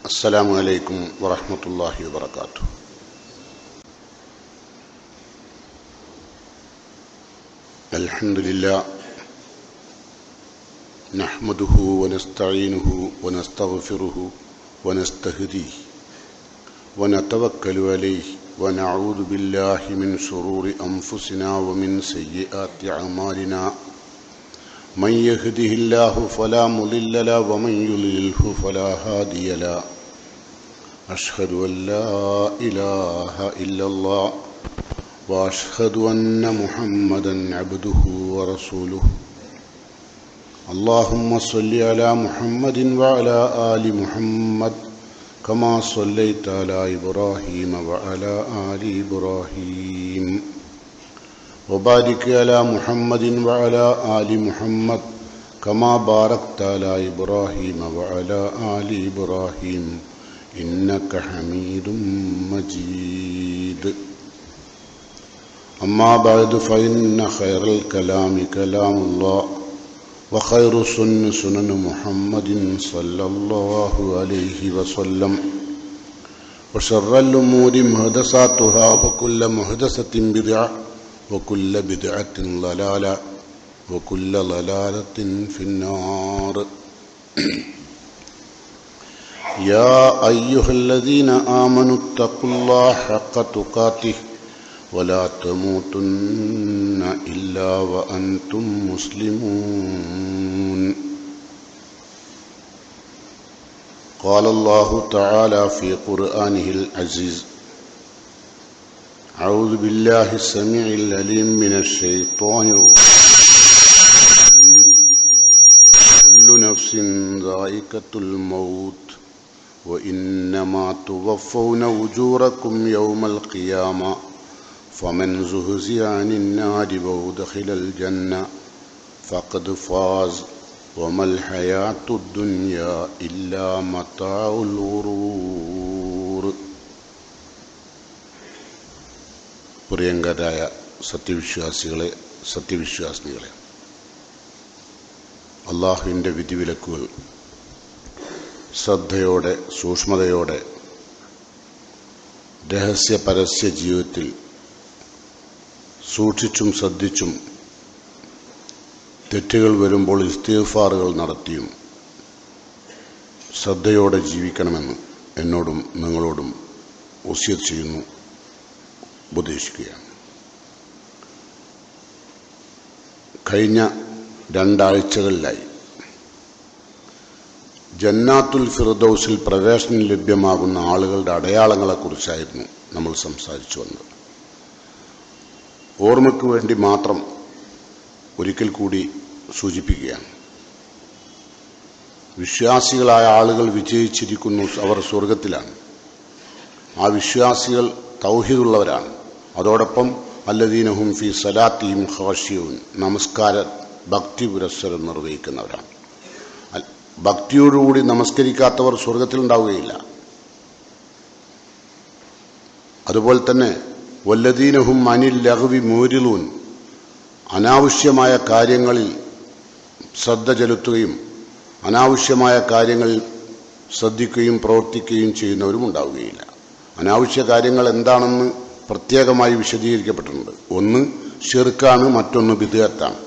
അസ്സലാമു അലൈക്കും വറഹ്മത്തുള്ളാഹി വബറകാതുഹു. അൽഹംദുലില്ലാഹ് നഹ്മദുഹു വനസ്തഈനുഹു വനസ്തഗ്ഫിറുഹു വനസ്തഹ്ദീഹി വനതവക്കലു അലൈഹി വനഊദു ബില്ലാഹി മിൻ ശുറൂരി അൻഫുസിനാ വമിൻ സയ്യിആതി അഅ്മാലിനാ. من يهده الله فلا مضل له ومن يضلله فلا هادي له. أشهد أن لا إله إلا الله وأشهد أن محمدا عبده ورسوله. اللهم صل على محمد وعلى آل محمد كما صليت على إبراهيم وعلى آل إبراهيم وبارك على محمد وعلى آل محمد كما باركت على إبراهيم وعلى آل إبراهيم إنك حميد مجيد. أما بعد فإن خير الكلام كلام الله وخير السنن سنن محمد صلى الله عليه وسلم وشر الأمور محدثاتها وكل محدثة بدعة وكل بدعة ضلالة وكل ضلالة في النار. يا أيها الذين آمنوا اتقوا الله حق تقاته ولا تموتن إلا وأنتم مسلمون. قال الله تعالى في قرآنه العزيز: أعوذ بالله السميع العليم من الشيطان الرجيم. كل نفس ذائقة الموت وإنما توفون أجوركم يوم القيامة فمن زحزح عن النار وأدخل الجنة فقد فاز وما الحياة الدنيا إلا متاع الغرور. പ്രിയങ്കരായ സത്യവിശ്വാസികളെ, സത്യവിശ്വാസിനികളെ, അള്ളാഹുവിൻ്റെ വിധിവിലക്കുകൾ ശ്രദ്ധയോടെ, സൂക്ഷ്മതയോടെ രഹസ്യ പരസ്യ ജീവിതത്തിൽ സൂക്ഷിച്ചും ശ്രദ്ധിച്ചും തെറ്റുകൾ വരുമ്പോൾ ഇസ്തിഗ്ഫാറുകൾ നടത്തിയും ശ്രദ്ധയോടെ ജീവിക്കണമെന്ന് എന്നോടും നിങ്ങളോടും വസിയത്ത് ചെയ്യുന്നു, ഉപദേശിക്കുകയാണ്. കഴിഞ്ഞ 2 ആഴ്ചകളിലായി ജന്നാത്തുൽ ഫിർദൗസിൽ പ്രവേശനം ലഭ്യമാകുന്ന ആളുകളുടെ അടയാളങ്ങളെക്കുറിച്ചായിരുന്നു നമ്മൾ സംസാരിച്ചു വന്നത്. ഓർമ്മയ്ക്ക് വേണ്ടി മാത്രം ഒരിക്കൽ കൂടി സൂചിപ്പിക്കുകയാണ്. വിശ്വാസികളായ ആളുകൾ വിജയിച്ചിരിക്കുന്നു, അവർ സ്വർഗത്തിലാണ്. ആ വിശ്വാസികൾ തൗഹീദുള്ളവരാണ്. അതോടൊപ്പം അല്ലദീനഹും ഫി സലാത്തിഹിം ഖാശിഊൻ, നമസ്കാര ഭക്തി പുരസ്സരം നിർവഹിക്കുന്നവരാണ്. ഭക്തിയോടുകൂടി നമസ്കരിക്കാത്തവർ സ്വർഗത്തിലുണ്ടാവുകയില്ല. അതുപോലെ തന്നെ വല്ലദീനഹും അനിൽ ലഗ്വി മൂരിലൂൻ, അനാവശ്യമായ കാര്യങ്ങളിൽ ശ്രദ്ധ ചെലുത്തുകയും അനാവശ്യമായ കാര്യങ്ങളിൽ ശ്രദ്ധിക്കുകയും പ്രവർത്തിക്കുകയും ചെയ്യുന്നവരും ഉണ്ടാവുകയില്ല. അനാവശ്യ കാര്യങ്ങൾ എന്താണെന്ന് പ്രത്യേകമായി വിശദീകരിക്കപ്പെട്ടിട്ടുണ്ട്. ഒന്ന് ശിർക്കാണ്, മറ്റൊന്ന് ബിദ്അത്താണ്.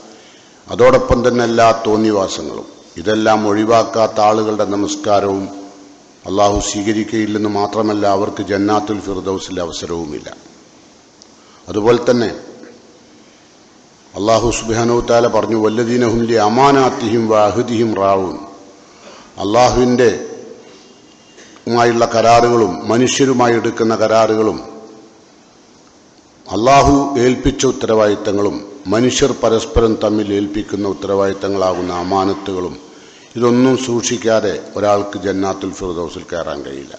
അതോടൊപ്പം തന്നെ എല്ലാ തോന്നിവാസങ്ങളും. ഇതെല്ലാം ഒഴിവാക്കാത്ത ആളുകളുടെ നമസ്കാരവും അള്ളാഹു സ്വീകരിക്കുകയില്ലെന്ന് മാത്രമല്ല, അവർക്ക് ജന്നാത്തുൽ ഫിർദൗസിലെ അവസരവുമില്ല. അതുപോലെ തന്നെ അള്ളാഹു സുബ്ഹാനഹു വ തആല പറഞ്ഞു: വല്ലദീനഹും ലി അമാനാത്തിഹിം വഅഹദിഹിം റാഊൻ, അള്ളാഹുവിൻ്റെ ുമായുള്ള കരാറുകളും മനുഷ്യരുമായി എടുക്കുന്ന കരാറുകളും അള്ളാഹു ഏൽപ്പിച്ച ഉത്തരവാദിത്തങ്ങളും മനുഷ്യർ പരസ്പരം തമ്മിൽ ഏൽപ്പിക്കുന്ന ഉത്തരവാദിത്തങ്ങളാകുന്ന അമാനത്തുകളും ഇതൊന്നും സൂക്ഷിക്കാതെ ഒരാൾക്ക് ജന്നാത്തുൽ ഫിർദൗസിൽ കയറാൻ കഴിയില്ല.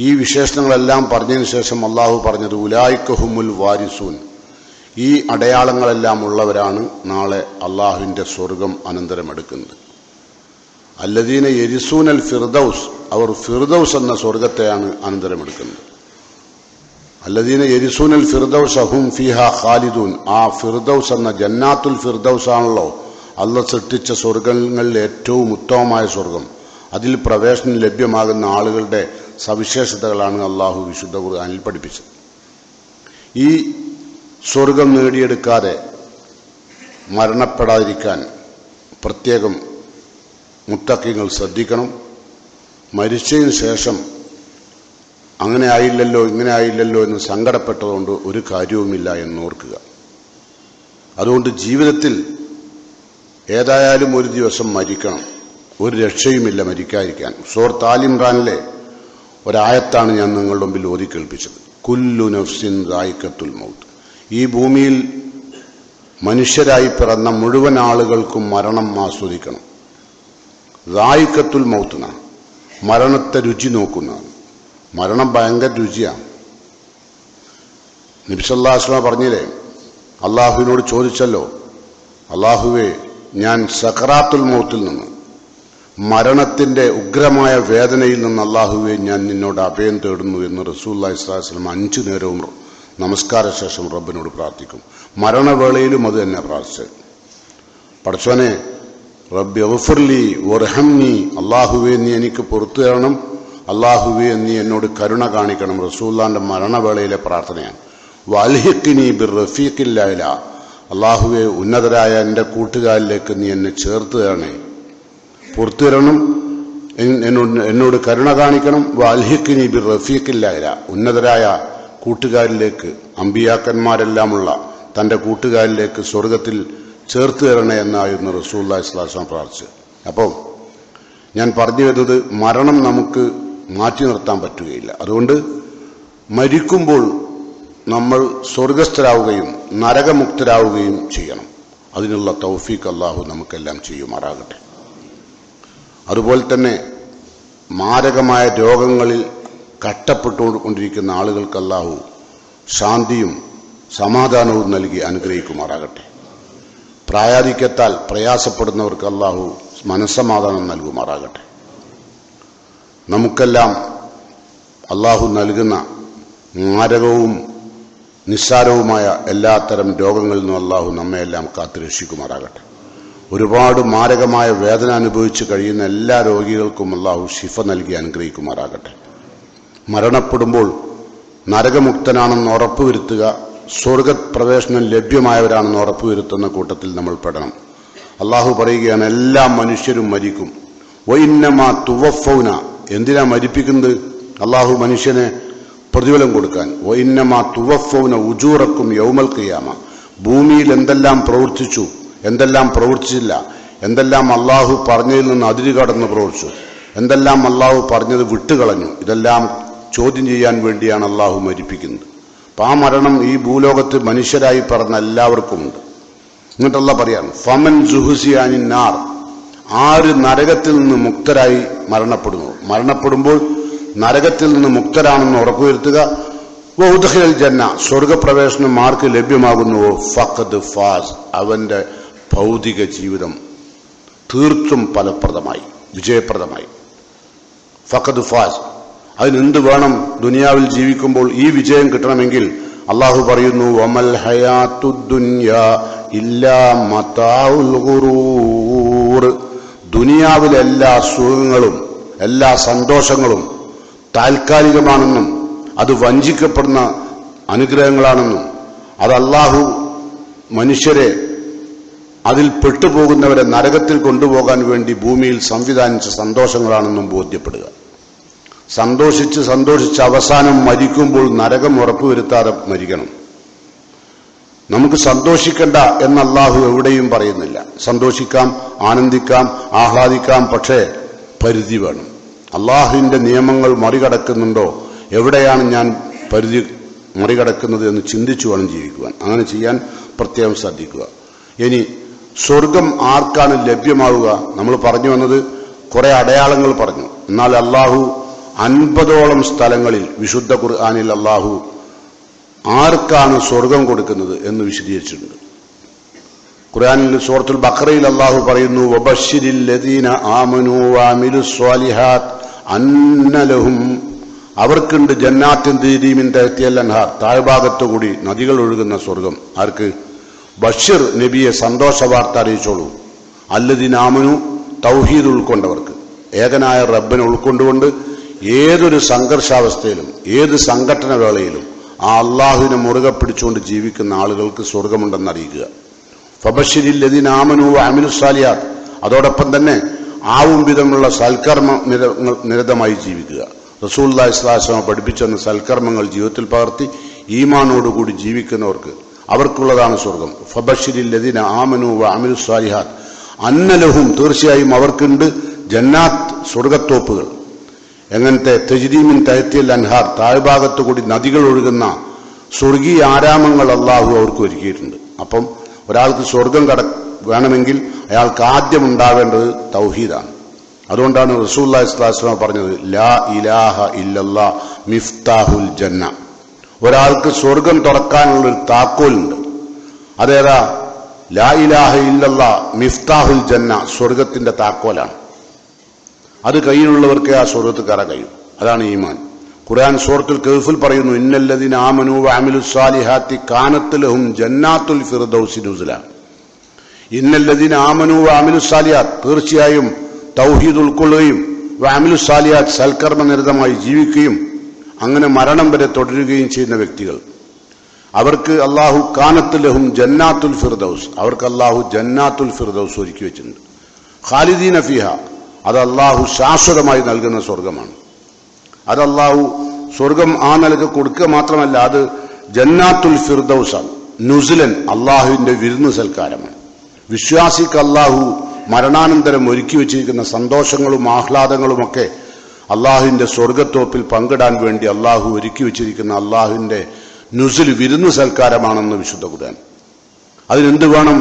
ഈ വിശേഷണങ്ങളെല്ലാം പറഞ്ഞതിന് ശേഷം അള്ളാഹു പറഞ്ഞത് ഉലൈക ഹുമുൽ വാരിസൂൻ, ഈ അടയാളങ്ങളെല്ലാം ഉള്ളവരാണ് നാളെ അള്ളാഹുവിൻ്റെ സ്വർഗം അനന്തരമെടുക്കുന്നത്. അല്ലദീന യരിസൂനൽ ഫിർദൗസ്, അവർ ഫിർദൗസ് എന്ന സ്വർഗത്തെയാണ് അനന്തരമെടുക്കുന്നത്. അല്ലദീന യരിസൂനൽ ഫിർദൗസ ഹും ഫീഹാ ഖാലിദൂൻ, ആ ഫിർദൗസ് എന്ന ജന്നാത്തുൽ ഫിർദൗസ് ആണല്ലോ അള്ളാഹ് സൃഷ്ടിച്ച സ്വർഗങ്ങളിൽ ഏറ്റവും ഉത്തമമായ സ്വർഗം. അതിൽ പ്രവേശനം ലഭ്യമാകുന്ന ആളുകളുടെ സവിശേഷതകളാണ് അള്ളാഹു വിശുദ്ധ ഖുർആനിൽ പഠിപ്പിച്ചത്. ഈ സ്വർഗം നേടിയെടുക്കാതെ മരണപ്പെടാതിരിക്കാൻ പ്രത്യേകം മുത്തഖീങ്ങൾ ശ്രദ്ധിക്കണം. മരിച്ചതിന് ശേഷം അങ്ങനെ ആയില്ലല്ലോ ഇങ്ങനെ ആയില്ലല്ലോ എന്ന് സങ്കടപ്പെട്ടതുകൊണ്ട് ഒരു കാര്യവുമില്ല എന്നോർക്കുക. അതുകൊണ്ട് ജീവിതത്തിൽ ഏതായാലും ഒരു ദിവസം മരിക്കണം, ഒരു രക്ഷയുമില്ല മരിക്കാതിരിക്കാൻ. സൂറത്ത് ആൽ ഇംറാനിലെ ഒരായത്താണ് ഞാൻ നിങ്ങളുടെ മുമ്പിൽ ഓതി കേൾപ്പിച്ചത്. കുല്ലു നഫ്സിൻ ദായിഖത്തുൽ മൗത്ത്. ഈ ഭൂമിയിൽ മനുഷ്യരായി പിറന്ന മുഴുവൻ ആളുകൾക്കും മരണം ആസ്വദിക്കണം. ദായിഖത്തുൽ മൗത്ത്, മരണത്തെ രുചി നോക്കുന്നതാണ്. മരണം ഭയങ്കര രുചിയാണ്. നബി സല്ലല്ലാഹു അലൈഹി വസല്ലം പറഞ്ഞില്ലേ, അള്ളാഹുവിനോട് ചോദിച്ചല്ലോ, അള്ളാഹുവേ ഞാൻ സക്കറാത്തുൽ മൗത്തിൽ നിന്ന്, മരണത്തിന്റെ ഉഗ്രമായ വേദനയിൽ നിന്ന് അള്ളാഹുവേ ഞാൻ നിന്നോട് അഭയം തേടുന്നു എന്ന് റസൂലുള്ളാഹി സ്വല്ലല്ലാഹു അലൈഹി വസല്ലം 5 നേരവും നമസ്കാര ശേഷം റബ്ബിനോട് പ്രാർത്ഥിക്കും. മരണവേളയിലും അത് തന്നെ പ്രാർത്ഥിച്ചത്. പടച്ചോനെ റബ്ബി ഗഫിർലി വർഹംനി, അള്ളാഹുവേ നീ എനിക്ക് പുറത്തു തരണം, അള്ളാഹുവേ നീ എന്നോട് കരുണ കാണിക്കണം. റസൂലുള്ളാഹിന്റെ മരണവേളയിലെ പ്രാർത്ഥനയാണ്. വൽഹിഖ്നി ബിർറഫീഖിൽ അഅ്ല, അള്ളാഹുവേ ഉന്നതരായ എൻ്റെ കൂട്ടുകാരിലേക്ക് നീ എന്നെ ചേർത്ത് തരണേ, പുറത്തു തരണം, എന്നോട് കരുണ കാണിക്കണം. വൽഹിഖ്നി ബിർറഫീഖിൽ അഅ്ല, ഉന്നതരായ കൂട്ടുകാരിലേക്ക്, അമ്പിയാക്കന്മാരെല്ലാമുള്ള തൻ്റെ കൂട്ടുകാരിലേക്ക് സ്വർഗത്തിൽ ചേർത്ത് തരണേ എന്നായിരുന്നു റസൂലുള്ളാഹി സ്വല്ലല്ലാഹു അലൈഹി വസല്ലം പ്രാർത്ഥിച്ചത്. അപ്പോൾ ഞാൻ പറഞ്ഞു വരുന്നത്, മരണം നമുക്ക് മാറ്റി നിർത്താൻ പറ്റുകയില്ല. അതുകൊണ്ട് മരിക്കുമ്പോൾ നമ്മൾ സ്വർഗസ്ഥരാവുകയും നരകമുക്തരാവുകയും ചെയ്യണം. അതിനുള്ള തൗഫീഖ് അല്ലാഹു നമുക്കെല്ലാം ചെയ്യുമാറാകട്ടെ. അതുപോലെ തന്നെ മാരകമായ രോഗങ്ങളിൽ കഷ്ടപ്പെട്ടുകൊണ്ടിരിക്കുന്ന ആളുകൾക്ക് അല്ലാഹു ശാന്തിയും സമാധാനവും നൽകി അനുഗ്രഹിക്കുമാറാകട്ടെ. പ്രായാധിക്യത്താൽ പ്രയാസപ്പെടുന്നവർക്ക് അല്ലാഹു മനസ്സമാധാനം നൽകുമാറാകട്ടെ. നമുക്കെല്ലാം അല്ലാഹു നൽകുന്ന മാരകവും നിസ്സാരവുമായ എല്ലാത്തരം രോഗങ്ങളിൽ നിന്നും അല്ലാഹു നമ്മയെല്ലാം കാത്തുരക്ഷിക്കുമാറാകട്ടെ. ഒരുപാട് മാരകമായ വേദന അനുഭവിച്ച് കഴിയുന്ന എല്ലാ രോഗികൾക്കും അല്ലാഹു ശിഫ നൽകി അനുഗ്രഹിക്കുമാറാകട്ടെ. മരണപ്പെടുമ്പോൾ നരകമുക്തനാണെന്ന് ഉറപ്പുവരുത്തുക, സ്വർഗപ്രവേശനം ലഭ്യമായവരാണെന്ന് ഉറപ്പുവരുത്തുന്ന കൂട്ടത്തിൽ നമ്മൾ പെടണം. അള്ളാഹു പറയുകയാണ്, എല്ലാ മനുഷ്യരും മരിക്കും. വഇന്നമാ തുവഫൗന, എന്തിനാ മരിപ്പിക്കുന്നത്? അള്ളാഹു മനുഷ്യനെ പ്രതിഫലം കൊടുക്കാൻ. വഇന്നമാ തുവഫൗന ഉജൂറക്കും യൗമൽ ഖിയാമ, ഭൂമിയിൽ എന്തെല്ലാം പ്രവർത്തിച്ചു, എന്തെല്ലാം പ്രവർത്തിച്ചില്ല, എന്തെല്ലാം അള്ളാഹു പറഞ്ഞതിൽ നിന്ന് അതിര് കടന്ന് പ്രവർത്തിച്ചു, എന്തെല്ലാം അള്ളാഹു പറഞ്ഞത് വിട്ടുകളഞ്ഞു, ഇതെല്ലാം ചോദ്യം ചെയ്യാൻ വേണ്ടിയാണ് അള്ളാഹു മരിപ്പിക്കുന്നത്. അപ്പം ആ മരണം ഈ ഭൂലോകത്ത് മനുഷ്യരായി പറഞ്ഞ എല്ലാവർക്കുമുണ്ട്. എന്നിട്ടല്ല പറയാണ്, ഫമൻ സുഹുസിയാനിൻ നാർ, ആര് നരകത്തിൽ നിന്ന് മുക്തരായി മരണപ്പെടുമ്പോൾ നരകത്തിൽ നിന്ന് മുക്തരാണെന്ന് ഉറപ്പുവരുത്തുക. വഉദ്ഖിലൽ ജന്ന, സ്വർഗപ്രവേശനം ആർക്ക് ലഭ്യമാകുന്നുവോ ഫഖദ് ഫാസ്, അവന്റെ ഭൗതിക ജീവിതം തീർത്തും ഫലപ്രദമായി, വിജയപ്രദമായി. ഫഖദ് ഫാസ്, അതിനെന്ത് വേണം? ദുനിയാവിൽ ജീവിക്കുമ്പോൾ ഈ വിജയം കിട്ടണമെങ്കിൽ അള്ളാഹു പറയുന്നു, വമൽ ഹയാത്തുദ് ദുനിയാ ഇല്ലാ മതാഉൽ ഗുറൂർ, ദുനിയാവിലെ എല്ലാ സുഖങ്ങളും എല്ലാ സന്തോഷങ്ങളും താൽക്കാലികമാണെന്നും അത് വഞ്ചിക്കപ്പെടുന്ന അനുഗ്രഹങ്ങളാണെന്നും അത് അള്ളാഹു മനുഷ്യരെ, അതിൽ പെട്ടുപോകുന്നവരെ നരകത്തിൽ കൊണ്ടുപോകാൻ വേണ്ടി ഭൂമിയിൽ സംവിധാനിച്ച സന്തോഷങ്ങളാണെന്നും ബോധ്യപ്പെടുക. സന്തോഷിച്ച് അവസാനം മരിക്കുമ്പോൾ നരകം ഉറപ്പുവരുത്താതെ മരിക്കണം. നമുക്ക് സന്തോഷിക്കണ്ട എന്ന് അല്ലാഹു എവിടെയും പറയുന്നില്ല. സന്തോഷിക്കാം, ആനന്ദിക്കാം, ആഹ്ലാദിക്കാം, പക്ഷേ പരിധി വേണം. അള്ളാഹുവിന്റെ നിയമങ്ങൾ മറികടക്കുന്നുണ്ടോ, എവിടെയാണ് ഞാൻ പരിധി മറികടക്കുന്നത് എന്ന് ചിന്തിച്ചു വേണം ജീവിക്കുവാൻ. അങ്ങനെ ചെയ്യാൻ പ്രത്യേകം ശ്രദ്ധിക്കുക. ഇനി സ്വർഗം ആർക്കാണ് ലഭ്യമാവുക? നമ്മൾ പറഞ്ഞു വന്നത് കുറെ അടയാളങ്ങൾ പറഞ്ഞു. എന്നാൽ അള്ളാഹു 50ഓളം സ്ഥലങ്ങളിൽ വിശുദ്ധ ഖുർആനിൽ അള്ളാഹു ആർക്കാണ് സ്വർഗം കൊടുക്കുന്നത് എന്ന് വിശദീകരിച്ചിട്ടുണ്ട്. ഖുർആനിൽ സൂറത്തുൽ ബഖറയിൽ അള്ളാഹു പറയുന്നു, വബശ്ശിരിൽ ലദീന ആമനൂ വഅമിലുസ് സ്വാലിഹാത്ത് അന്ന ലഹും, അവർക്കുണ്ട് ജന്നാത്തിൻ തജ്രി മിൻ തഹ്തിഹൽ അൻഹാർ, താഴ്ഭാഗത്തുകൂടി നദികൾ ഒഴുകുന്ന സ്വർഗം. ആർക്ക്? ബഷീർ നബിയെ സന്തോഷ വാർത്ത അറിയിച്ചോളൂ. അല്ലദീന ആമനു, തൗഹീദ് ഉൾക്കൊണ്ടവർക്ക്. ഏകനായ റബ്ബിനെ ഉൾക്കൊണ്ടുകൊണ്ട് ഏതൊരു സംഘർഷാവസ്ഥയിലും ഏത് സംഘടന വേളയിലും ആ അള്ളാഹുവിനെ മുറുകെ പിടിച്ചുകൊണ്ട് ജീവിക്കുന്ന ആളുകൾക്ക് സ്വർഗമുണ്ടെന്ന് അറിയിക്കുക. ഫബശ്ശിരിൽ ലദീന ആമനൂ വഅമിലുസ്സാലിഹാത്ത്, അതോടൊപ്പം തന്നെ ആവും വിധമുള്ള സൽക്കർമ്മ നിരതമായി ജീവിക്കുക. റസൂലുള്ളാഹി സ്വല്ലല്ലാഹു അലൈഹി വസല്ലം പഠിപ്പിച്ചെന്ന സൽക്കർമ്മങ്ങൾ ജീവിതത്തിൽ പകർത്തി ഈമാനോടുകൂടി ജീവിക്കുന്നവർക്ക് അവർക്കുള്ളതാണ് സ്വർഗം. ഫബശ്ശിരിൽ ലദീന ആമനൂ വഅമിലുസ്സാലിഹാത്ത് അന്നലഹും, തീർച്ചയായും അവർക്കുണ്ട് ജന്നാത്ത്, സ്വർഗത്തോപ്പുകൾ. എങ്ങനത്തെ? തജ്രീമിൻ തഹ്തിൽ അൻഹാർ, താഴ്ഭാഗത്തു കൂടി നദികൾ ഒഴുകുന്ന സ്വർഗീയ ആരാമങ്ങൾ അള്ളാഹു അവർക്ക് ഒരുക്കിയിട്ടുണ്ട്. അപ്പം ഒരാൾക്ക് സ്വർഗം വേണമെങ്കിൽ അയാൾക്ക് ആദ്യം ഉണ്ടാവേണ്ടത് തൗഹീദാണ്. അതുകൊണ്ടാണ് റസൂലുള്ളാഹി സ്വല്ലല്ലാഹു അലൈഹി വസല്ലം പറഞ്ഞത് ലാ ഇലാഹ ഇല്ലല്ലാഹ് മിഫ്താഹുൽ ജന്ന. ഒരാൾക്ക് സ്വർഗം തുറക്കാനുള്ളൊരു താക്കോലുണ്ട്. അതേതാ? ലാ ഇലാഹ ഇല്ലല്ലാഹ് മിഫ്താഹുൽ ജന്ന, സ്വർഗത്തിന്റെ താക്കോലാണ്. അത് കയ്യിലുള്ളവർക്ക് ആ സ്വർഗത്തിൽ കയറാൻ കഴിയും. അതാണ് ഈമാൻ. ഖുർആൻ സൂറത്തുൽ കഹ്ഫിൽ പറയുന്നു ഇന്നല്ലദീന ആമനൂ വഅമിലുസ്സാലിഹാത്തി കാനത്ത് ലഹും ജന്നാത്തുൽ ഫിർദൗസി നുസുല. ഇന്നല്ലദീന ആമനൂ വഅമിലുസ്സാലിഹാത്ത്, തീർച്ചയായും തൗഹീദ് ഉൾക്കൊള്ളുകയും വഅമിലുസ്സാലിഹാത്ത്, സൽക്കർമ്മ നിരതമായി ജീവിക്കുകയും അങ്ങനെ മരണം വരെ തുടരുകയും ചെയ്യുന്ന വ്യക്തികൾ, അവർക്ക് അള്ളാഹു കാനത്ത് ലഹും ജന്നാത്തുൽ ഫിർദൗസ്, അവർക്ക് അള്ളാഹു ജന്നാത്തുൽ ഫിർദൗസ് ഒരുക്കി വെച്ചിട്ടുണ്ട്. ഖാലിദീന ഫിഹ, അത് അള്ളാഹു ശാശ്വതമായി നൽകുന്ന സ്വർഗമാണ്. അത് അള്ളാഹു സ്വർഗം ആ നിലക്ക് കൊടുക്കുക മാത്രമല്ല, അത് ജന്നാത്തുൽ ഫിർദൗസാണ്. നുസുലൻ, അള്ളാഹുവിന്റെ വിരുന്ന് സൽക്കാരമാണ്. വിശ്വാസിക്ക് അള്ളാഹു മരണാനന്തരം ഒരുക്കി വെച്ചിരിക്കുന്ന സന്തോഷങ്ങളും ആഹ്ലാദങ്ങളുമൊക്കെ അള്ളാഹുവിന്റെ സ്വർഗത്തോപ്പിൽ പങ്കിടാൻ വേണ്ടി അള്ളാഹു ഒരുക്കി വെച്ചിരിക്കുന്ന അള്ളാഹുവിന്റെ നുസുൽ, വിരുന്ന് സൽക്കാരമാണെന്ന് വിശുദ്ധ ഖുർആൻ. അതിനെന്ത് വേണം?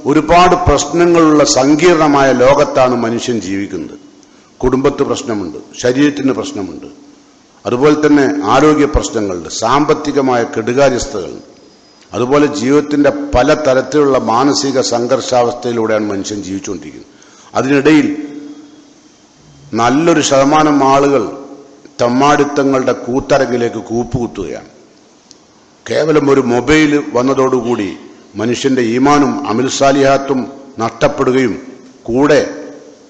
ഒരുപാട് പ്രശ്നങ്ങളുള്ള സങ്കീർണമായ ലോകത്താണ് മനുഷ്യൻ ജീവിക്കുന്നത്. കുടുംബത്ത് പ്രശ്നമുണ്ട്, ശരീരത്തിന് പ്രശ്നമുണ്ട്, അതുപോലെ തന്നെ ആരോഗ്യ പ്രശ്നങ്ങളുണ്ട്, സാമ്പത്തികമായ കെടുകാര്യസ്ഥതകളുണ്ട്. അതുപോലെ ജീവിതത്തിന്റെ പല തരത്തിലുള്ള മാനസിക സംഘർഷാവസ്ഥയിലൂടെയാണ് മനുഷ്യൻ ജീവിച്ചുകൊണ്ടിരിക്കുന്നത്. അതിനിടയിൽ നല്ലൊരു ശതമാനം ആളുകൾ തമ്മാടിത്തങ്ങളുടെ കൂത്തരങ്ങിലേക്ക് കൂപ്പുകുത്തുകയാണ്. കേവലം ഒരു മൊബൈൽ വന്നതോടുകൂടി മനുഷ്യന്റെ ഈമാനും അമിൽസാലിഹാത്തും നഷ്ടപ്പെടുകയും കൂടെ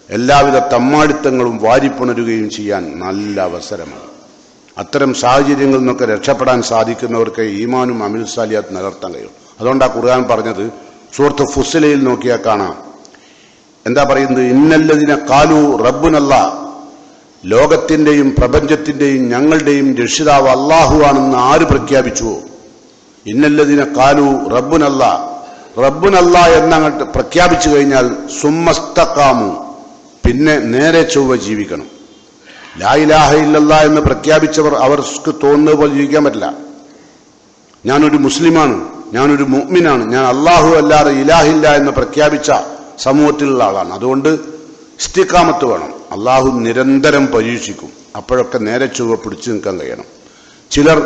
എല്ലാവിധ തമ്മാടിത്തങ്ങളും വാരിപ്പുണരുകയും ചെയ്യാൻ നല്ല അവസരമാണ്. അത്തരം സാഹചര്യങ്ങളിൽ നിന്നൊക്കെ രക്ഷപ്പെടാൻ സാധിക്കുന്നവർക്ക് ഈമാനും അമിൽസാലിഹാത്ത് നിലനിർത്താൻ കഴിയും. അതുകൊണ്ടാണ് ഖുർആൻ പറഞ്ഞത്, സൂറത്ത് ഫുസ്സിലയിൽ നോക്കിയാൽ കാണാം. എന്താ പറയുന്നത്? ഇന്നല്ലദിന ഖാലു റബ്ബുനല്ലാ, ലോകത്തിന്റെയും പ്രപഞ്ചത്തിന്റെയും ഞങ്ങളുടെയും രക്ഷിതാവ് അല്ലാഹു ആണെന്ന് ആര് പ്രഖ്യാപിച്ചുവോ, ഇന്നല്ലദിന ഖാലു റബ്ബുനല്ലാ, റബ്ബുനല്ലാ എന്നങ്ങോട്ട് പ്രഖ്യാപിച്ചു കഴിഞ്ഞാൽ സുമ്മസ്തഖാമു, പിന്നെ നേരെ ചൊവ്വ ജീവിക്കണം. ലാ ഇലാഹ ഇല്ലല്ലാ എന്ന് പ്രഖ്യാപിച്ചവർ അവർക്ക് തോന്നുന്നത് പോലെ ജീവിക്കാൻ പറ്റില്ല. ഞാനൊരു മുസ്ലിമാണ്, ഞാനൊരു മുഅ്മിനാണ്, ഞാൻ അല്ലാഹു അല്ലാതെ ഇലാഹില്ല എന്ന് പ്രഖ്യാപിച്ച സമൂഹത്തിലുള്ള ആളാണ്. അതുകൊണ്ട് ഇസ്തിഖാമത്ത് വേണം. അല്ലാഹു നിരന്തരം പരീക്ഷിക്കും. അപ്പോഴൊക്കെ നേരെ ചൊവ്വ പിടിച്ചു നിൽക്കാൻ കഴിയണം. ചിലർ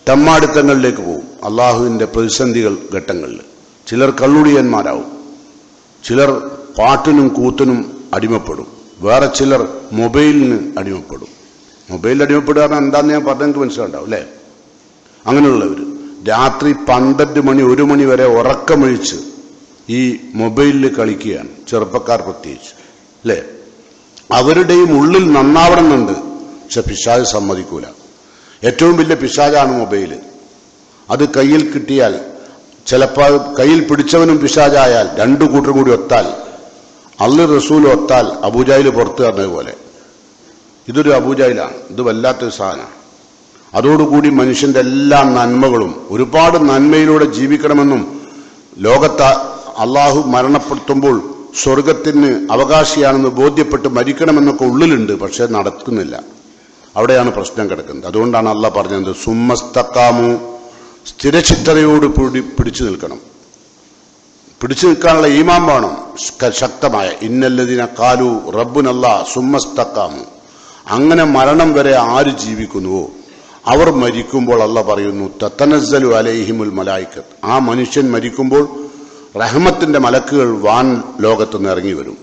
തമ്മാടിത്തങ്ങളിലേക്ക് പോകും അള്ളാഹുവിന്റെ പ്രതിസന്ധികൾ ഘട്ടങ്ങളിൽ. ചിലർ കള്ളുടിയന്മാരാവും, ചിലർ പാട്ടിനും കൂത്തിനും അടിമപ്പെടും, വേറെ ചിലർ മൊബൈലിന് അടിമപ്പെടും. മൊബൈലിൽ അടിമപ്പെടുക എന്താണെന്ന് ഞാൻ പറഞ്ഞെങ്കിൽ മനസ്സിലുണ്ടാവും അല്ലേ? അങ്ങനെയുള്ളവർ രാത്രി 12 മണി 1 മണി വരെ ഉറക്കമൊഴിച്ച് ഈ മൊബൈലിൽ കളിക്കുകയാണ്, ചെറുപ്പക്കാർ പ്രത്യേകിച്ച് അല്ലേ? അവരുടെയും ഉള്ളിൽ നന്നാവണമെന്നുണ്ട്, പക്ഷെ പിശാച് സമ്മതിക്കൂല. ഏറ്റവും വലിയ പിശാചാണ് മൊബൈല്. അത് കയ്യിൽ കിട്ടിയാൽ, ചിലപ്പോൾ കയ്യിൽ പിടിച്ചവനും പിശാചായാൽ, രണ്ടു കൂട്ടർ കൂടി ഒത്താൽ, അള്ളാഹു റസൂൽ ഒത്താൽ അബൂജാഹിൽ പുറത്തു പറഞ്ഞതുപോലെ ഇതൊരു അബൂജാഹിലാണ്. ഇത് വല്ലാത്തൊരു സാധനമാണ്. അതോടുകൂടി മനുഷ്യന്റെ എല്ലാ നന്മകളും, ഒരുപാട് നന്മയിലൂടെ ജീവിക്കണമെന്നും ലോകത്ത് അള്ളാഹു മരണപ്പെടുത്തുമ്പോൾ സ്വർഗത്തിന് അവകാശിയാണെന്ന് ബോധ്യപ്പെട്ട് മരിക്കണമെന്നൊക്കെ ഉള്ളിലുണ്ട്, പക്ഷെ നടക്കുന്നില്ല. അവിടെയാണ് പ്രശ്നം കിടക്കുന്നത്. അതുകൊണ്ടാണ് അള്ളാഹ് പറഞ്ഞത് സുമ്മസ്തഖാമു, സ്ഥിരചിത്തതയോട് പിടിച്ചു നിൽക്കണം. പിടിച്ചു നിൽക്കാനുള്ള ഈമാൻ വേണം ശക്തമായ. ഇന്നല്ലദിന ഖാലു റബ്ബുനല്ലാ സുമ്മസ്തഖാമു, അങ്ങനെ മരണം വരെ ആര് ജീവിക്കുന്നുവോ അവർ മരിക്കുമ്പോൾ അള്ളാഹ് പറയുന്നു തതനസ്സലു അലൈഹിമുൽ മലായിക്കത്ത്, ആ മനുഷ്യൻ മരിക്കുമ്പോൾ റഹ്മത്തിന്റെ മലക്കുകൾ വാൻ ലോകത്തുനിന്ന് ഇറങ്ങി വരും.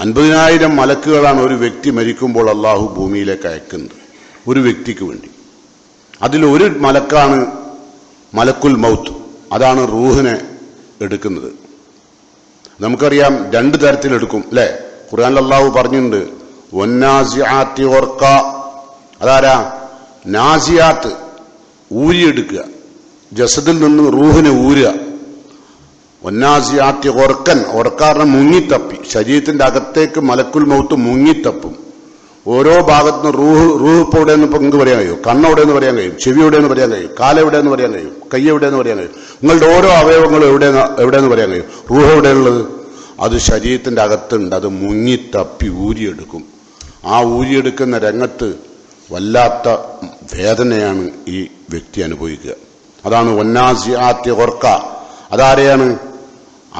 50,000 മലക്കുകളാണ് ഒരു വ്യക്തി മരിക്കുമ്പോൾ അള്ളാഹു ഭൂമിയിലേക്ക് അയക്കുന്നത് ഒരു വ്യക്തിക്ക് വേണ്ടി. അതിലൊരു മലക്കാണ് മലക്കുൽ മൗത്ത്, അതാണ് റൂഹിനെ എടുക്കുന്നത്. നമുക്കറിയാം 2 തരത്തിലെടുക്കും അല്ലേ? ഖുർആനിൽ അല്ലാഹു പറഞ്ഞിട്ടുണ്ട് വന്നാസിആത്തി ഗർഖ. അതാരാ? നാസിയാത്ത്, ഊരിയെടുക്കുക, ജസദിൽ നിന്ന് റൂഹിനെ ഊരുക. വന്നാസിയാത്തി ഗർഖൻ, ഓർക്കാറിനെ മുങ്ങിത്തപ്പി, ശരീരത്തിന്റെ അകത്തേക്ക് മലക്കുൽ മൗത്ത് മുങ്ങിത്തപ്പും. ഓരോ ഭാഗത്തുനിന്ന് റൂഹ് ഇപ്പോൾ എവിടെയെന്ന് ഇപ്പൊ നിങ്ങൾക്ക് പറയാൻ കഴിയും, കണ്ണെവിടെയെന്ന് പറയാൻ കഴിയും, ചെവി എവിടെയെന്ന് പറയാൻ കഴിയും, കാലെവിടെയെന്ന് പറയാൻ കഴിയും, കൈ എവിടെയെന്ന് പറയാൻ കഴിയും. നിങ്ങളുടെ ഓരോ അവയവങ്ങളും എവിടെയെന്ന് പറയാൻ കഴിയും. റൂഹ് എവിടെയുള്ളത്? അത് ശരീരത്തിന്റെ അകത്തുണ്ട്. അത് മുങ്ങിത്തപ്പി ഊരിയെടുക്കും. ആ ഊരിയെടുക്കുന്ന രംഗത്ത് വല്ലാത്ത വേദനയാണ് ഈ വ്യക്തി അനുഭവിക്കുക. അതാണ് വന്നാസിആത്തി ഗർഖ. അതാരെയാണ്?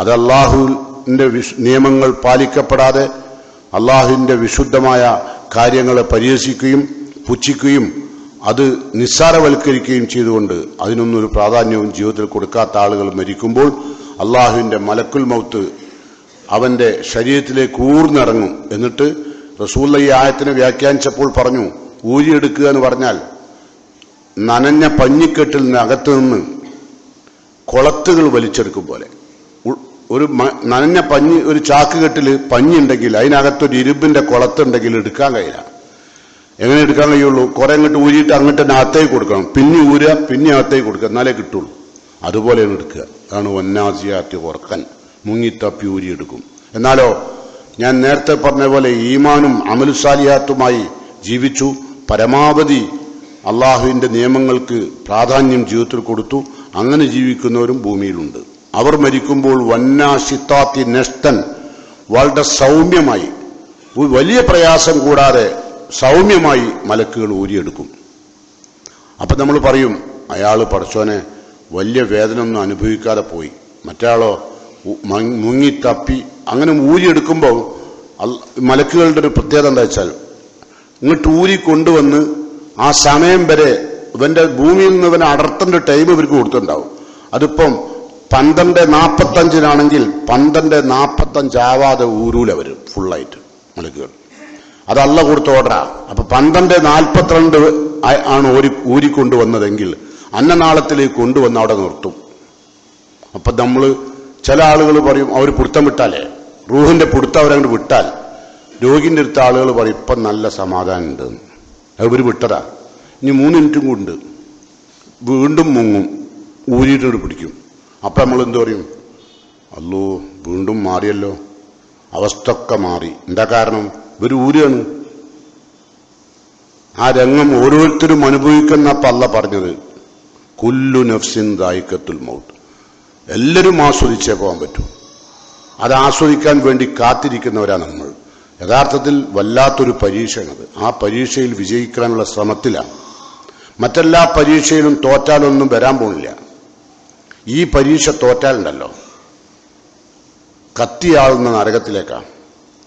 അത് അല്ലാഹുവിന്റെ നിയമങ്ങൾ പാലിക്കപ്പെടാതെ അല്ലാഹുവിന്റെ വിശുദ്ധമായ കാര്യങ്ങളെ പരിഹസിക്കുകയും പുച്ഛിക്കുകയും അത് നിസ്സാരവൽക്കരിക്കുകയും ചെയ്തുകൊണ്ട് അതിനൊന്നും ഒരു പ്രാധാന്യവും ജീവിതത്തിൽ കൊടുക്കാത്ത ആളുകൾ മരിക്കുമ്പോൾ അല്ലാഹുവിന്റെ മലക്കുൽ മൗത്ത് അവന്റെ ശരീരത്തിലേക്ക് ഊർന്നിറങ്ങും. എന്നിട്ട് റസൂൽ ഈ ആയത്തിനെ വ്യാഖ്യാനിച്ചപ്പോൾ പറഞ്ഞു, ഊരിയെടുക്കുക എന്ന് പറഞ്ഞാൽ നനഞ്ഞ പഞ്ഞിക്കെട്ടിൽ നിന്ന് അകത്തു നിന്ന് കൊളത്തുകൾ വലിച്ചെടുക്കും പോലെ. ഒരു നനഞ്ഞ പഞ്ഞി, ഒരു ചാക്കുകെട്ടിൽ പഞ്ഞിയുണ്ടെങ്കിൽ അതിനകത്തൊരു ഇരുമ്പിന്റെ കൊളത്തുണ്ടെങ്കിൽ എടുക്കാൻ കഴിയില്ല. എങ്ങനെ എടുക്കാൻ കഴിയുള്ളൂ? കുറെ അങ്ങോട്ട് ഊരിയിട്ട് അങ്ങോട്ട് തന്നെ അകത്തേക്ക് കൊടുക്കണം, പിന്നെ ഊരുക, പിന്നെ അകത്തേക്ക് കൊടുക്കുക, എന്നാലേ കിട്ടുള്ളൂ. അതുപോലെയാണ് എടുക്കുക. അതാണ് വന്നാസിയാത്തി ഗർഖൻ, മുങ്ങിത്തപ്പി ഊരിയെടുക്കും. എന്നാലോ ഞാൻ നേരത്തെ പറഞ്ഞ പോലെ ഈമാനും അമലുസാലിയാത്തുമായി ജീവിച്ചു, പരമാവധി അള്ളാഹുവിന്റെ നിയമങ്ങൾക്ക് പ്രാധാന്യം ജീവിതത്തിൽ കൊടുത്തു. അങ്ങനെ ജീവിക്കുന്നവരും ഭൂമിയിലുണ്ട്. അവർ മരിക്കുമ്പോൾ വന്നാശിത്താത്തി നെഷ്ടൻ, വളരെ സൗമ്യമായി, വലിയ പ്രയാസം കൂടാതെ സൗമ്യമായി മലക്കുകൾ ഊരിയെടുക്കും. അപ്പൊ നമ്മൾ പറയും, അയാൾ പടച്ചോനെ വലിയ വേദന ഒന്നും അനുഭവിക്കാതെ പോയി. മറ്റയാളോ മുങ്ങിത്തപ്പി അങ്ങനെ ഊരിയെടുക്കുമ്പോൾ മലക്കുകളുടെ ഒരു പ്രത്യേകത എന്താ വെച്ചാൽ, ഇങ്ങോട്ട് ഊരി കൊണ്ടുവന്ന് ആ സമയം വരെ ഇവന്റെ ഭൂമിയിൽ നിന്ന് ഇവനെ അടർത്തേണ്ട ടൈം ഇവർക്ക് കൊടുത്തിട്ടുണ്ടാവും. അതിപ്പം 12:45 12:45 ആവാതെ ഊരൂല വരും ഫുള്ളായിട്ട് മലക്കുകൾ. അത് അള്ള കൊടുത്ത ഓർഡറാ. അപ്പൊ 12:42 ആണ് ഊരിക്കൊണ്ടുവന്നതെങ്കിൽ അന്നനാളത്തിലേക്ക് കൊണ്ടുവന്ന് അവിടെ നിർത്തും. അപ്പൊ നമ്മള് ചില ആളുകൾ പറയും, അവർ പിടുത്തം വിട്ടാലേ, റൂഹിന്റെ പിടുത്തം അവരങ്ങോട്ട് വിട്ടാൽ രോഗിന്റെ അടുത്ത ആളുകൾ പറയും ഇപ്പം നല്ല സമാധാനം ഉണ്ട്. അവർ വിട്ടതാ. ഇനി 3 മിനിറ്റും കൊണ്ട് വീണ്ടും മുങ്ങും, ഊരിയിട്ട് പിടിക്കും. അപ്പം നമ്മൾ എന്ത് പറയും? അല്ലോ വീണ്ടും മാറിയല്ലോ, അവസ്ഥ ഒക്കെ മാറി. എന്താ കാരണം? ഇവർ ഊരാണ്. ആ രംഗം ഓരോരുത്തരും അനുഭവിക്കുന്ന അല്ല പറഞ്ഞത്, കുല്ലു നഫ്സിൻ ദായിഖത്തുൽ മൗത്ത്. എല്ലാവരും ആസ്വദിച്ചേ പോകാൻ പറ്റും. അത് ആസ്വദിക്കാൻ വേണ്ടി കാത്തിരിക്കുന്നവരാണ് നമ്മൾ. യഥാർത്ഥത്തിൽ വല്ലാത്തൊരു പരീക്ഷയാണത്. ആ പരീക്ഷയിൽ വിജയിക്കാനുള്ള ശ്രമത്തിലാണ്. മറ്റെല്ലാ പരീക്ഷയിലും തോറ്റാലൊന്നും വരാൻ പോണില്ല. ഈ പരീക്ഷ തോറ്റാലുണ്ടല്ലോ, കത്തിയാളുന്ന നരകത്തിലേക്കാണ്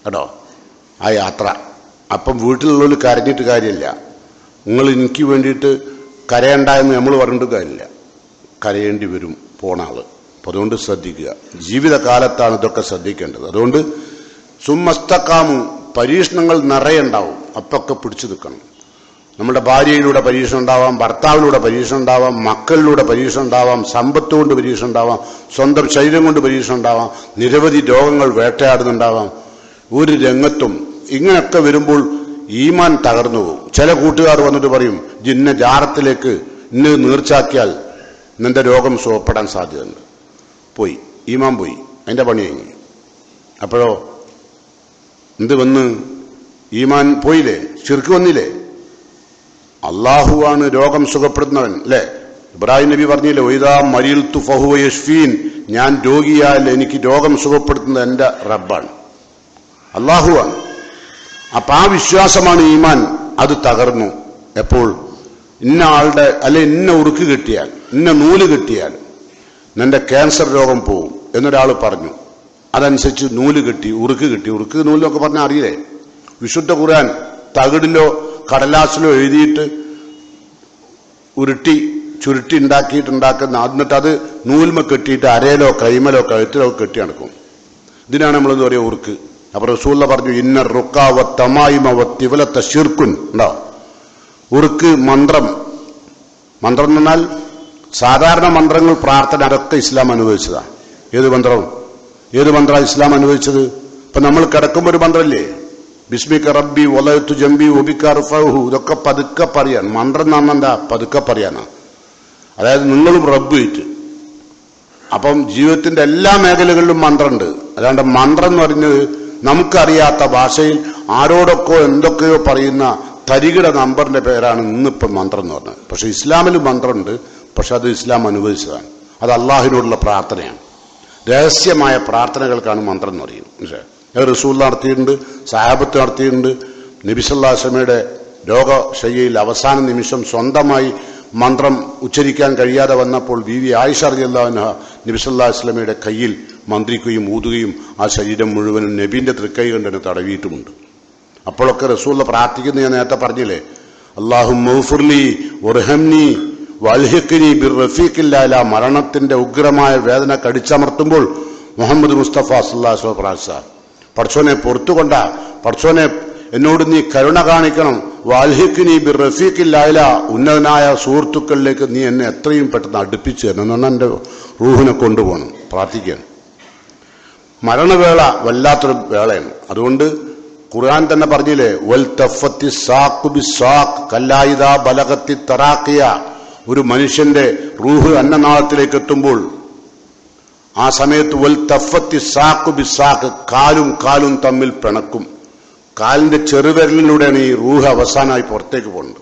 കേട്ടോ ആ യാത്ര. അപ്പം വീട്ടിലുള്ളവർ കരഞ്ഞിട്ട് കാര്യമില്ല. നിങ്ങൾ എനിക്ക് വേണ്ടിയിട്ട് കരയണ്ട എന്ന് നമ്മൾ പറഞ്ഞിട്ട് കാര്യമില്ല. കരയേണ്ടി വരും പോണ ആള്. അപ്പം അതുകൊണ്ട് ശ്രദ്ധിക്കുക. ജീവിതകാലത്താണ് ഇതൊക്കെ ശ്രദ്ധിക്കേണ്ടത്. അതുകൊണ്ട് സുമ്മസ്തക്കാമു, പരീക്ഷണങ്ങൾ നിറയെ ഉണ്ടാവും. അപ്പൊക്കെ പിടിച്ചു നിൽക്കണം. നമ്മുടെ ഭാര്യയിലൂടെ പരീക്ഷണം ഉണ്ടാവാം, ഭർത്താവിലൂടെ പരീക്ഷണം ഉണ്ടാവാം, മക്കളിലൂടെ പരീക്ഷണം ഉണ്ടാവാം, സമ്പത്ത് കൊണ്ട് പരീക്ഷണം ഉണ്ടാവാം, സ്വന്തം ശരീരം കൊണ്ട് പരീക്ഷണം ഉണ്ടാവാം, നിരവധി രോഗങ്ങൾ വേട്ടയാടുന്നുണ്ടാവാം. ഒരു രംഗത്തും ഇങ്ങനെയൊക്കെ വരുമ്പോൾ ഈമാൻ തകർന്നു പോകും. ചില കൂട്ടുകാർ വന്നിട്ട് പറയും, ഇന്ന ജാറത്തിലേക്ക് ഇന്ന് നീർച്ചാക്കിയാൽ നിന്റെ രോഗം സുഖപ്പെടാൻ സാധ്യതയുണ്ട്. പോയി, ഈമാൻ പോയി, അതിന്റെ പണി കഴിഞ്ഞു. അപ്പോഴോ എന്ത് വന്ന്? ഈമാൻ പോയില്ലേ, ശിർക്ക് വന്നില്ലേ? അള്ളാഹുവാണ് രോഗം സുഖപ്പെടുത്തുന്നവൻ അല്ലേ? ഇബ്രാഹിം നബി പറഞ്ഞില്ലേ, വൈദാ മരീൽതു ഫഹുവ യശ്ഫീൻ, ഞാൻ രോഗിയാൽ എനിക്ക് രോഗം സുഖപ്പെടുത്തുന്നത് എന്റെ റബ്ബാണ്, അള്ളാഹുവാണ്. അപ്പൊ ആ വിശ്വാസമാണ് ഈമാൻ. അത് തകർന്നു. എപ്പോൾ? ഇന്ന ആളുടെ അല്ലെ ഇന്ന ഉറുക്ക് കിട്ടിയാൽ, ഇന്ന നൂല് കിട്ടിയാൽ നിന്റെ ക്യാൻസർ രോഗം പോവും എന്നൊരാൾ പറഞ്ഞു. അതനുസരിച്ച് നൂല് കിട്ടി, ഉറുക്ക് കിട്ടി. ഉറുക്ക് നൂലിനൊക്കെ പറഞ്ഞാൽ അറിയില്ലേ? വിശുദ്ധ ഖുർആൻ തകിടിലോ കടലാസിലോ എഴുതിയിട്ട് ചുരുട്ടി ഉണ്ടാക്കിയിട്ടുണ്ടാക്കുന്ന, എന്നിട്ട് അത് നൂൽമ കെട്ടിയിട്ട് അരയിലോ കൈമലോ കഴുത്തിലോ കെട്ടി നടക്കും. ഇതിനാണ് നമ്മളെന്ന് പറയുക ഉറുക്ക്. അപ്പൊ റസൂലുള്ള പറഞ്ഞു, ഇന്ന റുക്കാവ തമായിമ വത്തിവലത്ത ശിർക്കുൻ. ഉണ്ടോ? ഉറുക്ക് മന്ത്രം എന്ന് പറഞ്ഞാൽ സാധാരണ മന്ത്രങ്ങൾ, പ്രാർത്ഥന, അതൊക്കെ ഇസ്ലാം അനുവദിച്ചതാണ്. ഏത് മന്ത്രം ഇസ്ലാം അനുവദിച്ചത്? ഇപ്പൊ നമ്മൾ കിടക്കുമ്പോൾ ഒരു മന്ത്രല്ലേ, ബിസ്മിക റബ്ബി വലഅതു ജംബി വബിക റഫഉഹു, ഇതൊക്കെ പതുക്കെ പറയാൻ. മന്ത്രം എന്ന് എന്താ? പതുക്കെ പറയാനാ. അതായത് നിങ്ങളും റബ്ബ് വെച്ച്. അപ്പം ജീവിതത്തിന്റെ എല്ലാ മേഖലകളിലും മന്ത്രമുണ്ട്. അല്ലാണ്ട് മന്ത്രം എന്ന് പറഞ്ഞത് നമുക്കറിയാത്ത ഭാഷയിൽ ആരോടൊക്കെ എന്തൊക്കെയോ പറയുന്ന തരികിട നമ്പറിന്റെ പേരാണ് ഇന്നിപ്പം മന്ത്രം എന്ന് പറഞ്ഞത്. പക്ഷെ ഇസ്ലാമിൽ മന്ത്രമുണ്ട്, പക്ഷെ അത് ഇസ്ലാം അനുവദിച്ചതാണ്. അത് അള്ളാഹിനോടുള്ള പ്രാർത്ഥനയാണ്. രഹസ്യമായ പ്രാർത്ഥനകൾക്കാണ് മന്ത്രം എന്ന് പറയുന്നത്. റസൂൽ നടത്തിയിട്ടുണ്ട്, സഹാബത്ത് നടത്തിയിട്ടുണ്ട്. നബി സല്ലല്ലാഹു അലൈഹി വസല്ലമയുടെ രോഗശയ്യയിൽ അവസാന നിമിഷം സ്വന്തമായി മന്ത്രം ഉച്ചരിക്കാൻ കഴിയാതെ വന്നപ്പോൾ ബീവി ആയിഷ റളിയല്ലാഹു അൻഹ നബി സല്ലല്ലാഹു അലൈഹി വസല്ലമയുടെ കയ്യിൽ മന്ത്രിക്കുകയും ഊതുകയും ആ ശരീരം മുഴുവനും നബീന്റെ തൃക്കൈ കണ്ടിന് തടവിയിട്ടുമുണ്ട്. അപ്പോഴൊക്കെ റസൂൽ പ്രാർത്ഥിക്കുന്നത് ഞാൻ നേരത്തെ പറഞ്ഞില്ലേ, അല്ലാഹുമ്മ ഗ്ഫിർലി വർഹംനി വൽഹിഖ്നി ബിർറഫീഖിൽ അഅ്ലാ. മരണത്തിന്റെ ഉഗ്രമായ വേദന കടിച്ചമർത്തുമ്പോൾ മുഹമ്മദ് മുസ്തഫ സല്ലല്ലാഹു അലൈഹി വസല്ലം പ്രാർത്ഥിച്ച, പടച്ചോനെ പുറത്തുകൊണ്ട, പടച്ചോനെ എന്നോട് നീ കരുണ കാണിക്കണം, വാൽഹിഖ്നി ബിർറഫീഖിൽ അഅ്ലാ, ഉന്നതനായ സുഹൃത്തുക്കളിലേക്ക് നീ എന്നെ എത്രയും പെട്ടെന്ന് അടുപ്പിച്ചു തരണം എന്ന് പറഞ്ഞാൽ എൻ്റെ റൂഹിനെ കൊണ്ടുപോകണം. പ്രാർത്ഥിക്കുകയാണ്. മരണവേള വല്ലാത്തൊരു വേളയാണ്. അതുകൊണ്ട് ഖുർആൻ തന്നെ പറഞ്ഞില്ലേ, വൽ തഫത്തി സാഖു ബിസാഖ് കല്ലാ ഇദാ ബലഗത്തി തറാഖിയ. ഒരു മനുഷ്യന്റെ റൂഹ് അന്നനാളത്തിലേക്ക് എത്തുമ്പോൾ ആ സമയത്ത് വൽ തഫത്തി സാഖു ബിസാഖ്, കാലും കാലും തമ്മിൽ പിണക്കും. കാലിന്റെ ചെറുവിരലിലൂടെയാണ് ഈ റൂഹ് അവസാനമായി പുറത്തേക്ക് പോകുന്നത്.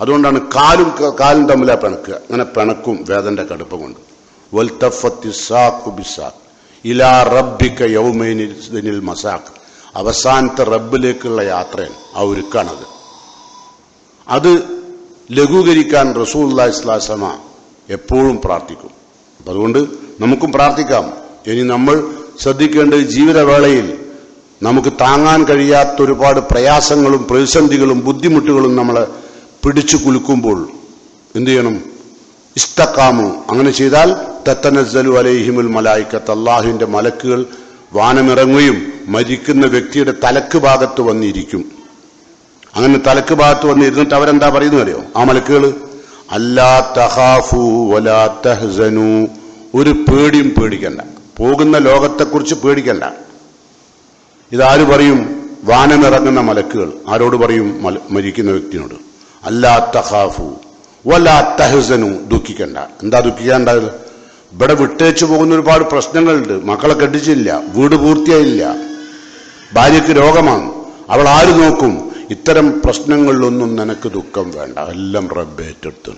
അതുകൊണ്ടാണ് കാലും കാലും തമ്മിലാ പിണക്കുക. അങ്ങനെ പിണക്കും വേദന്റെ കടുപ്പം കൊണ്ട്. വൽ തഫത്തി സാഖു ബിസാഖ് ഇലാ റബ്ബിക യൗമൈനിൽ മസാഖ്. അവസാനത്തെ റബ്ബിലേക്കുള്ള യാത്രയാണ്, ആ ഒരുക്കാണത്. അത് ലഘൂകരിക്കാൻ റസൂലുള്ളാഹി സ്വല്ലല്ലാഹു അലൈഹി വസല്ലം എപ്പോഴും പ്രാർത്ഥിക്കും. അപ്പം അതുകൊണ്ട് നമുക്കും പ്രാർത്ഥിക്കാം. ഇനി നമ്മൾ ശ്രദ്ധിക്കേണ്ടത് ജീവിതവേളയിൽ നമുക്ക് താങ്ങാൻ കഴിയാത്ത ഒരുപാട് പ്രയാസങ്ങളും പ്രതിസന്ധികളും ബുദ്ധിമുട്ടുകളും നമ്മളെ പിടിച്ചു കുലുക്കുമ്പോൾ എന്ത് ചെയ്യണം? ഇസ്തഖാമു. അങ്ങനെ ചെയ്താൽ തത്തനസ്സലു അലൈഹിമുൽ മലായിക്കത്ത്, അല്ലാഹുവിന്റെ മലക്കുകൾ വാനമിറങ്ങുകയും മരിക്കുന്ന വ്യക്തിയുടെ തലക്ക് ഭാഗത്ത് വന്നിരിക്കും. അങ്ങനെ തലക്ക് ഭാഗത്ത് വന്നിരുന്നിട്ട് അവരെന്താ പറയുന്നത് അറിയോ? ആ മലക്കുകൾ, അല്ലാ തഖാഫു വലാ തഹ്സനു, ഒരു പേടിയും പേടിക്കണ്ട, പോകുന്ന ലോകത്തെക്കുറിച്ച് പേടിക്കണ്ട. ഇതാര് പറയും? വാനമിറങ്ങുന്ന മലക്കുകൾ. ആരോട് പറയും? മരിക്കുന്ന വ്യക്തിയോട്. അല്ലാ തഖാഫു വലാ തഹ്സനു, ദുഃഖിക്കണ്ട. എന്താ ദുഃഖിക്കാണ്ടായത്? ഇവിടെ വിട്ടേച്ചു പോകുന്ന ഒരുപാട് പ്രശ്നങ്ങളുണ്ട്. മക്കളെ കെട്ടിച്ചില്ല, വീട് പൂർത്തിയായില്ല, ഭാര്യയ്ക്ക് രോഗമാണ്, അവൾ ആര് നോക്കും? ഇത്തരം പ്രശ്നങ്ങളിലൊന്നും നിനക്ക് ദുഃഖം വേണ്ട, എല്ലാം റബ്ബ് ഏറ്റെടുത്തു.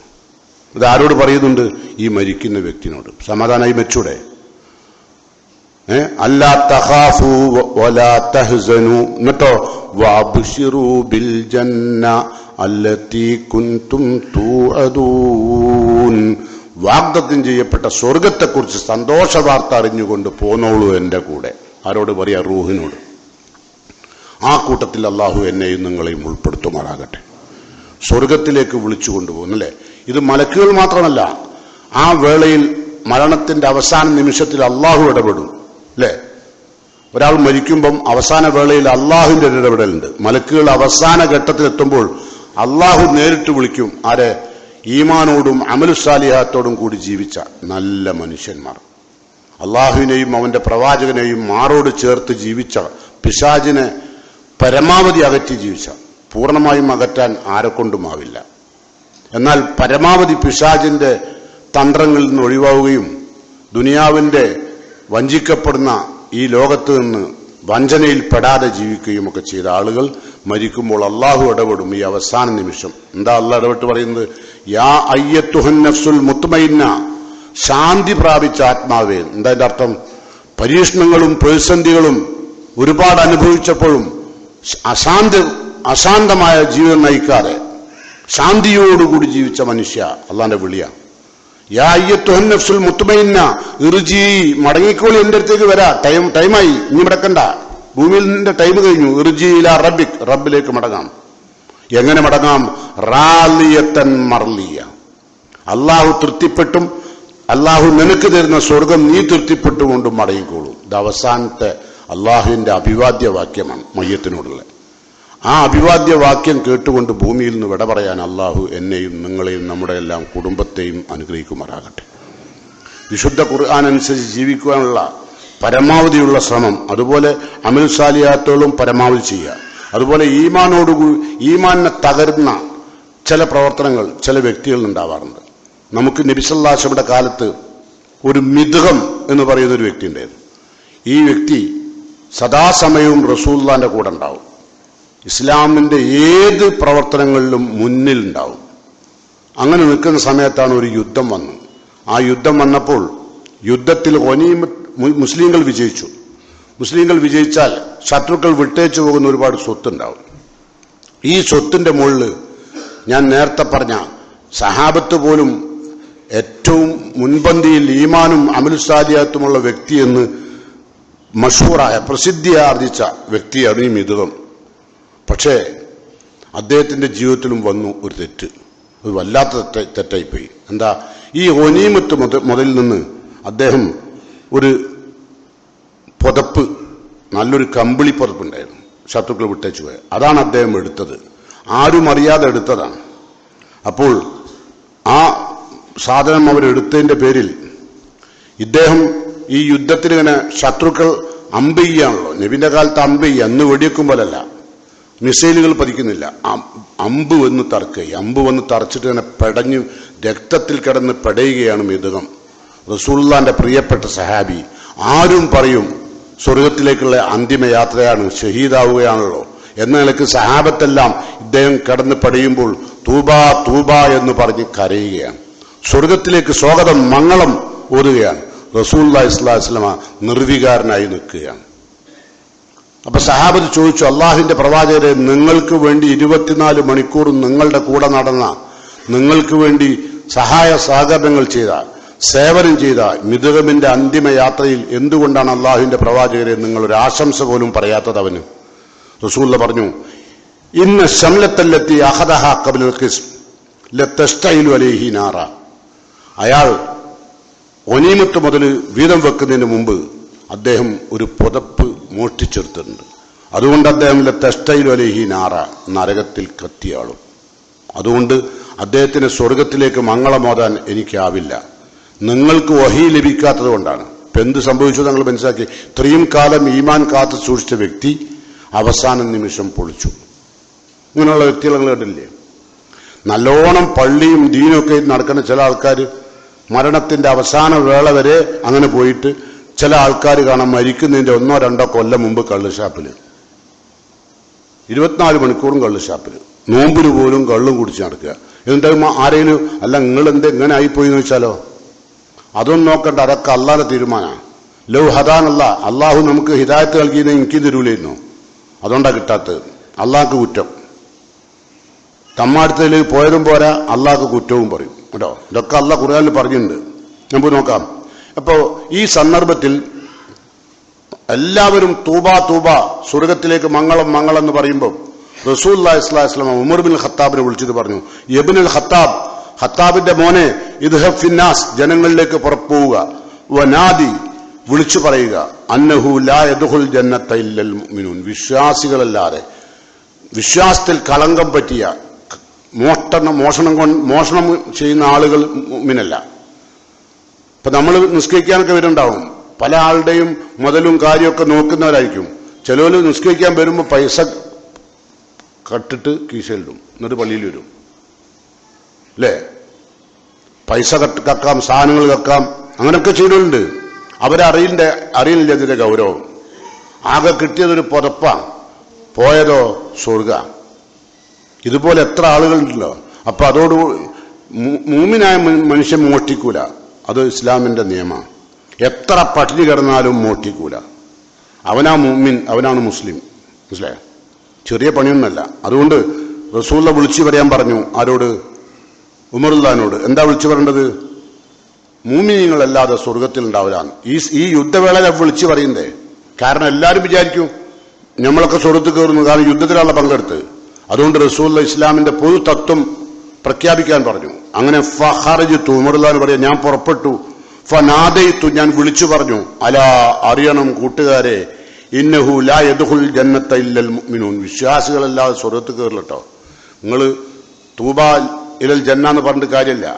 ഇത് ആരോട് പറയുന്നുണ്ട്? ഈ മരിക്കുന്ന വ്യക്തിനോട്. സമാധാനമായി വെച്ചൂടെ? അല്ലാ തഖാഫു വലാ തഹ്സനു, എന്നിട്ടോ വഅബ്ശിറൂ ബിൽ ജന്ന അല്ലതി കുൻതും തുഅദൂൻ, വാഗ്ദത്തം ചെയ്യപ്പെട്ട സ്വർഗത്തെക്കുറിച്ച് സന്തോഷ വാർത്ത അറിഞ്ഞുകൊണ്ട് പോന്നോളൂ എന്റെ കൂടെ. ആരോട് പറയാ? റൂഹിനോട്. ആ കൂട്ടത്തിൽ അള്ളാഹു എന്നെയും നിങ്ങളെയും ഉൾപ്പെടുത്തുമാറാകട്ടെ. സ്വർഗത്തിലേക്ക് വിളിച്ചു കൊണ്ടുപോകുന്നല്ലേ. ഇത് മലക്കുകൾ മാത്രമല്ല, ആ വേളയിൽ മരണത്തിന്റെ അവസാന നിമിഷത്തിൽ അള്ളാഹു ഇടപെടും അല്ലേ? ഒരാൾ മരിക്കുമ്പം അവസാന വേളയിൽ അള്ളാഹുവിന്റെ ഇടപെടലുണ്ട്. മലക്കുകൾ അവസാന ഘട്ടത്തിലെത്തുമ്പോൾ അള്ളാഹു നേരിട്ട് വിളിക്കും. ആരെ? ഈമാനോടും അമലുസാലിഹാത്തോടും കൂടി ജീവിച്ച നല്ല മനുഷ്യന്മാർ, അള്ളാഹുവിനെയും അവന്റെ പ്രവാചകനെയും മാറോട് ചേർത്ത് ജീവിച്ച, പിശാചിനെ പരമാവധി അകറ്റി ജീവിച്ച. പൂർണ്ണമായും അകറ്റാൻ ആരെക്കൊണ്ടുമാവില്ല. എന്നാൽ പരമാവധി പിശാചിന്റെ തന്ത്രങ്ങളിൽ നിന്ന് ഒഴിവാവുകയും ദുനിയാവിന്റെ വഞ്ചിക്കപ്പെടുന്ന ഈ ലോകത്ത് നിന്ന് വഞ്ചനയിൽ പെടാതെ ജീവിക്കുകയും ഒക്കെ ചെയ്ത ആളുകൾ മരിക്കുമ്പോൾ അള്ളാഹു ഇടപെടും. ഈ അവസാന നിമിഷം എന്താ അള്ളാഹ് ഇടപെട്ട് പറയുന്നത്? യാ അയ്യത്തുഹൻ നഫ്സുൽ മുത്മയിന്ന, ശാന്തി പ്രാപിച്ച ആത്മാവേ. എന്താ അതിന്റെ അർത്ഥം? പരീക്ഷണങ്ങളും പ്രതിസന്ധികളും ഒരുപാട് അനുഭവിച്ചപ്പോഴും അശാന്തമായ ജീവിതം നയിക്കാതെ ശാന്തിയോടുകൂടി ജീവിച്ച മനുഷ്യ, അള്ളാന്റെ വിളിയാണ്. യാ അയ്യത്തുഹൻ നഫ്സുൽ മുത്മയിന്ന ഇർജി, മടങ്ങിക്കോളി, എന്റെ അടുത്തേക്ക് വരാ, ടൈമായി, ഇനി മടക്കണ്ട, ഭൂമിയിൽ നിന്റെ ടൈം കഴിഞ്ഞു. ഇർജി ഇലാ റബ്ബിക്, റബ്ബിലേക്ക് മടങ്ങാം. എങ്ങനെ മടങ്ങാം? റാലിയത്തൻ മർലിയ, അള്ളാഹു തൃപ്തിപ്പെട്ടും അള്ളാഹു നിനക്ക് തരുന്ന സ്വർഗം നീ തൃപ്തിപ്പെട്ടുകൊണ്ടും മടങ്ങിക്കോളൂ. ഇത് അവസാനത്തെ അള്ളാഹുവിന്റെ അഭിവാദ്യവാക്യമാണ് മയ്യത്തിനോടുള്ള. ആ അഭിവാദ്യവാക്യം കേട്ടുകൊണ്ട് ഭൂമിയിൽ നിന്ന് വിട പറയാൻ അള്ളാഹു എന്നെയും നിങ്ങളെയും നമ്മുടെ എല്ലാം കുടുംബത്തെയും അനുഗ്രഹിക്കുമാറാകട്ടെ. വിശുദ്ധ ഖുർആൻ അനുസരിച്ച് ജീവിക്കുവാനുള്ള പരമാവധിയുള്ള ശ്രമം, അതുപോലെ അമൽ സാലിഹാത്തുകളും പരമാവധി ചെയ്യുക. അതുപോലെ ഈമാനിനെ തകരുന്ന ചില പ്രവർത്തനങ്ങൾ ചില വ്യക്തികളിൽ ഉണ്ടാവാറുണ്ട്. നമുക്ക് നബി സല്ലല്ലാഹു അലൈഹി വസല്ലമയുടെ കാലത്ത് ഒരു മിദ്ഹം എന്ന് പറയുന്ന ഒരു വ്യക്തി ഉണ്ടായിരുന്നു. ഈ വ്യക്തി സദാസമയവും റസൂലുള്ളാഹിന്റെ കൂടെ ഉണ്ടാവും. ഇസ്ലാമിന്റെ ഏത് പ്രവർത്തനങ്ങളിലും മുന്നിലുണ്ടാവും. അങ്ങനെ നിൽക്കുന്ന സമയത്താണ് ഒരു യുദ്ധം വന്നത്. ആ യുദ്ധം വന്നപ്പോൾ യുദ്ധത്തിൽ മുസ്ലിങ്ങൾ വിജയിച്ചു. മുസ്ലിങ്ങൾ വിജയിച്ചാൽ ശത്രുക്കൾ വിട്ടേച്ചു പോകുന്ന ഒരുപാട് സ്വത്തുണ്ടാവും. ഈ സ്വത്തിന്റെ മുകളിൽ ഞാൻ നേരത്തെ പറഞ്ഞ സഹാബത്ത് പോലും ഏറ്റവും മുൻപന്തിയിൽ ഈമാനും അമലുസാലിയാത്തുമുള്ള വ്യക്തിയെന്ന് മഷൂറായ പ്രസിദ്ധി ആർജിച്ച വ്യക്തിയാണ് ഈ മിഥുകം. പക്ഷേ അദ്ദേഹത്തിന്റെ ജീവിതത്തിലും വന്നു ഒരു തെറ്റ്, ഒരു വല്ലാത്ത തെറ്റായിപ്പോയി. എന്താ, ഈ ഒനീമത്ത് മുതലിൽ നിന്ന് അദ്ദേഹം ഒരു പുതപ്പ്, നല്ലൊരു കമ്പിളി പുതപ്പുണ്ടായിരുന്നു, ശത്രുക്കൾ വിട്ടേച്ചു പോയത്. അതാണ് അദ്ദേഹം എടുത്തത്, ആരും അറിയാതെ എടുത്തതാണ്. അപ്പോൾ ആ സാധനം അവരെടുത്തതിന്റെ പേരിൽ ഇദ്ദേഹം ഈ യുദ്ധത്തിന് ഇങ്ങനെ ശത്രുക്കൾ അമ്പ് ചെയ്യാണല്ലോ, നബിന്റെ കാലത്ത് അമ്പ് ചെയ്യുക, അന്ന് വെടിവെക്കുമ്പോഴല്ല, മിസൈലുകൾ പതിക്കുന്നില്ല, അമ്പ് വന്ന് തറക്കുക. അമ്പ് വന്ന് തറച്ചിട്ട് ഇങ്ങനെ പെടഞ്ഞ് രക്തത്തിൽ കിടന്ന് പെടയുകയാണ് മിഥുകം. റസൂലുള്ളാഹിന്റെ പ്രിയപ്പെട്ട സഹാബി. ആരും പറയും സ്വർഗത്തിലേക്കുള്ള അന്തിമയാത്രയാണ്, ഷഹീദാവുകയാണല്ലോ എന്ന നിലക്ക് സഹാബത്തെല്ലാം ഇദ്ദേഹം കിടന്ന് പടയുമ്പോൾ തൂബ തൂബ എന്ന് പറഞ്ഞ് കരയുകയാണ്. സ്വർഗത്തിലേക്ക് സ്വാഗതം, മംഗളം ഓതുകയാണ്. റസൂലുള്ളാഹി സ്വല്ലല്ലാഹു അലൈഹി വസല്ലമ നിർവികാരനായി നിൽക്കുകയാണ്. അപ്പൊ സഹാബത്ത് ചോദിച്ചു, അള്ളാഹുവിന്റെ പ്രവാചകരെ, നിങ്ങൾക്ക് വേണ്ടി 24 മണിക്കൂറും നിങ്ങളുടെ കൂടെ നടന്ന, നിങ്ങൾക്ക് വേണ്ടി സഹായ സഹകരണങ്ങൾ ചെയ്ത, സേവനം ചെയ്ത മിഥുകമിന്റെ അന്തിമ യാത്രയിൽ എന്തുകൊണ്ടാണ് അള്ളാഹുവിന്റെ പ്രവാചകരെ നിങ്ങൾ ഒരു ആശംസ പോലും പറയാത്തത് അവന്? റസൂലുള്ള പറഞ്ഞു, ഇന്ന ശംലത്തല്ലത്തി അഖദഹ ഖബ്ല ഖിസ്ം ലതസ്തൈലു അലൈഹി നാറ. അയാൾ ഒനീമത്ത് മുതൽ വീതം വെക്കുന്നതിന് മുമ്പ് അദ്ദേഹം ഒരു പുതപ്പ് മോഷ്ടിച്ചെടുത്തിട്ടുണ്ട്. അതുകൊണ്ട് അദ്ദേഹം ലതസ്തൈലു അലൈഹി നാറ, നരകത്തിൽ കത്തിയാളും. അതുകൊണ്ട് അദ്ദേഹത്തിന് സ്വർഗത്തിലേക്ക് മംഗളമോതാൻ എനിക്കാവില്ല. നിങ്ങൾക്ക് വഹി ലഭിക്കാത്തത് കൊണ്ടാണ്. ഇപ്പം എന്ത് സംഭവിച്ചു നിങ്ങൾ മനസ്സിലാക്കി. ഇത്രയും കാലം ഈമാൻ കാത്തു സൂക്ഷിച്ച വ്യക്തി അവസാന നിമിഷം പൊളിച്ചു. ഇങ്ങനെയുള്ള വ്യക്തികൾ നിങ്ങൾ കണ്ടില്ലേ? നല്ലോണം പള്ളിയും ദീനൊക്കെ നടക്കുന്ന ചില ആൾക്കാർ മരണത്തിന്റെ അവസാന വേള വരെ അങ്ങനെ പോയിട്ട്, ചില ആൾക്കാർ കാണാൻ മരിക്കുന്നതിന്റെ 1-2 കൊല്ലം മുമ്പ് കള്ളുഷാപ്പിൽ 24 മണിക്കൂറും കള്ളുഷാപ്പിൽ, നോമ്പിന് പോലും കള്ളും കുടിച്ച് നടക്കുക. എന്നിട്ട് ആരെങ്കിലും അല്ല നിങ്ങൾ എന്ത് എങ്ങനെ ആയിപ്പോയി എന്ന് വെച്ചാലോ, അതൊന്നും നോക്കണ്ട, അതൊക്കെ അള്ളാന്റെ തീരുമാനമാണ്. ലൗ ഹദാനല്ല, അള്ളാഹു നമുക്ക് ഹിദായത്ത് നൽകിയത് എനിക്ക് തരൂലായിരുന്നു, അതുകൊണ്ടാണ് കിട്ടാത്തത്. അള്ളാഹ്ക്ക് കുറ്റം. തമ്മാടുത്തതിൽ പോയതും പോരാ, അള്ളാഹ്ക്ക് കുറ്റവും പറയും കേട്ടോ. ഇതൊക്കെ അള്ളാഹ് ഖുർആനിൽ പറഞ്ഞിട്ടുണ്ട്, നമുക്ക് നോക്കാം. അപ്പോ ഈ സന്ദർഭത്തിൽ എല്ലാവരും തൂബ തൂബ, സ്വർഗത്തിലേക്ക് മംഗളം മംഗളം എന്ന് പറയുമ്പോൾ റസൂലുള്ളാഹി സ്വല്ലല്ലാഹു അലൈഹി വസല്ലം ഉമർ ബിൻ ഖത്താബിനെ വിളിച്ചിട്ട് പറഞ്ഞു, യബ്നുൽ ഖത്താബ്, ഖത്താബിന്റെ മോനെ, ഇദ്ഹബ് ഫിന്നാസ്, ജനങ്ങളിലേക്ക് പുറപ്പോവുക, വനാദി, വിളിച്ചു പറയുക, അന്നഹു ലാ യദ്ഖുൽ ജന്നത ഇല്ലൽ മുഅ്മിനൂൻ, വിശ്വാസികളല്ലാതെ, വിശ്വാസത്തിൽ കളങ്കം പറ്റിയ മോഷണം ചെയ്യുന്ന ആളുകൾ മുഅ്മിനല്ല. ഇപ്പൊ നമ്മൾ നിസ്കരിക്കാനൊക്കെ വരുന്നുണ്ടാവും, പല ആളുടെയും മുതലും കാര്യമൊക്കെ നോക്കുന്നവരായിരിക്കും. ചിലവർ നിസ്കരിക്കാൻ വരുമ്പോൾ പൈസ കട്ടിട്ട് കീശയിലിടും, എന്നിട്ട് പള്ളിയിൽ വരും അല്ലേ? പൈസ കക്കാം, സാധനങ്ങൾ കക്കാം, അങ്ങനെയൊക്കെ ചെയ്തിട്ടുണ്ട്. അറിയില്ല ഇതിന്റെ ഗൗരവം. ആകെ കിട്ടിയതൊരു പുതപ്പാണ്, പോയതോ സ്വർഗ. ഇതുപോലെ എത്ര ആളുകളുണ്ടല്ലോ. അപ്പൊ അതോട് മൂമിനായ മനുഷ്യൻ മോഷ്ടിക്കൂല, അത് ഇസ്ലാമിന്റെ നിയമമാണ്. എത്ര പട്ടിണി കിടന്നാലും മോഷ്ടിക്കൂല. അവനാ മൂമിൻ, അവനാണ് മുസ്ലിം. മനസ്സിലായോ? ചെറിയ പണിയൊന്നല്ല. അതുകൊണ്ട് റസൂല വിളിച്ചു പറയാൻ പറഞ്ഞു. ആരോട്? ഉമറുല്ലാനോട്. എന്താ വിളിച്ചു പറയേണ്ടത്? മൂമിനീങ്ങളല്ലാതെ സ്വർഗത്തിൽ ഉണ്ടാവില്ല. ഈ യുദ്ധവേള വിളിച്ചു പറയുന്നേ. കാരണം എല്ലാവരും വിചാരിക്കും നമ്മളൊക്കെ സ്വർഗത്തിൽ കയറുന്നു, കാരണം യുദ്ധത്തിലുള്ള പങ്കെടുത്ത്. അതുകൊണ്ട് റസൂൽ ഇസ്ലാമിന്റെ പൊതു തത്വം പ്രഖ്യാപിക്കാൻ പറഞ്ഞു. അങ്ങനെ ഫഖറജ്തു, ഉമറുല്ലാൻ പറയാം, ഞാൻ പുറപ്പെട്ടു. ഫനാദൈതു, ഞാൻ വിളിച്ചു പറഞ്ഞു, അലാ, അറിയണം കൂട്ടുകാരെ, ഇന്നഹു ലാ യദ്ഖുൽ ജന്നത ഇല്ലൽ മുഅ്മിനൂൻ, വിശ്വാസികളല്ലാതെ സ്വർഗത്തിൽ കയറില്ല കേട്ടോ. നിങ്ങൾ തൂബ ഇലൽ ജന്ന എന്ന് പറഞ്ഞിട്ട് കാര്യമില്ല.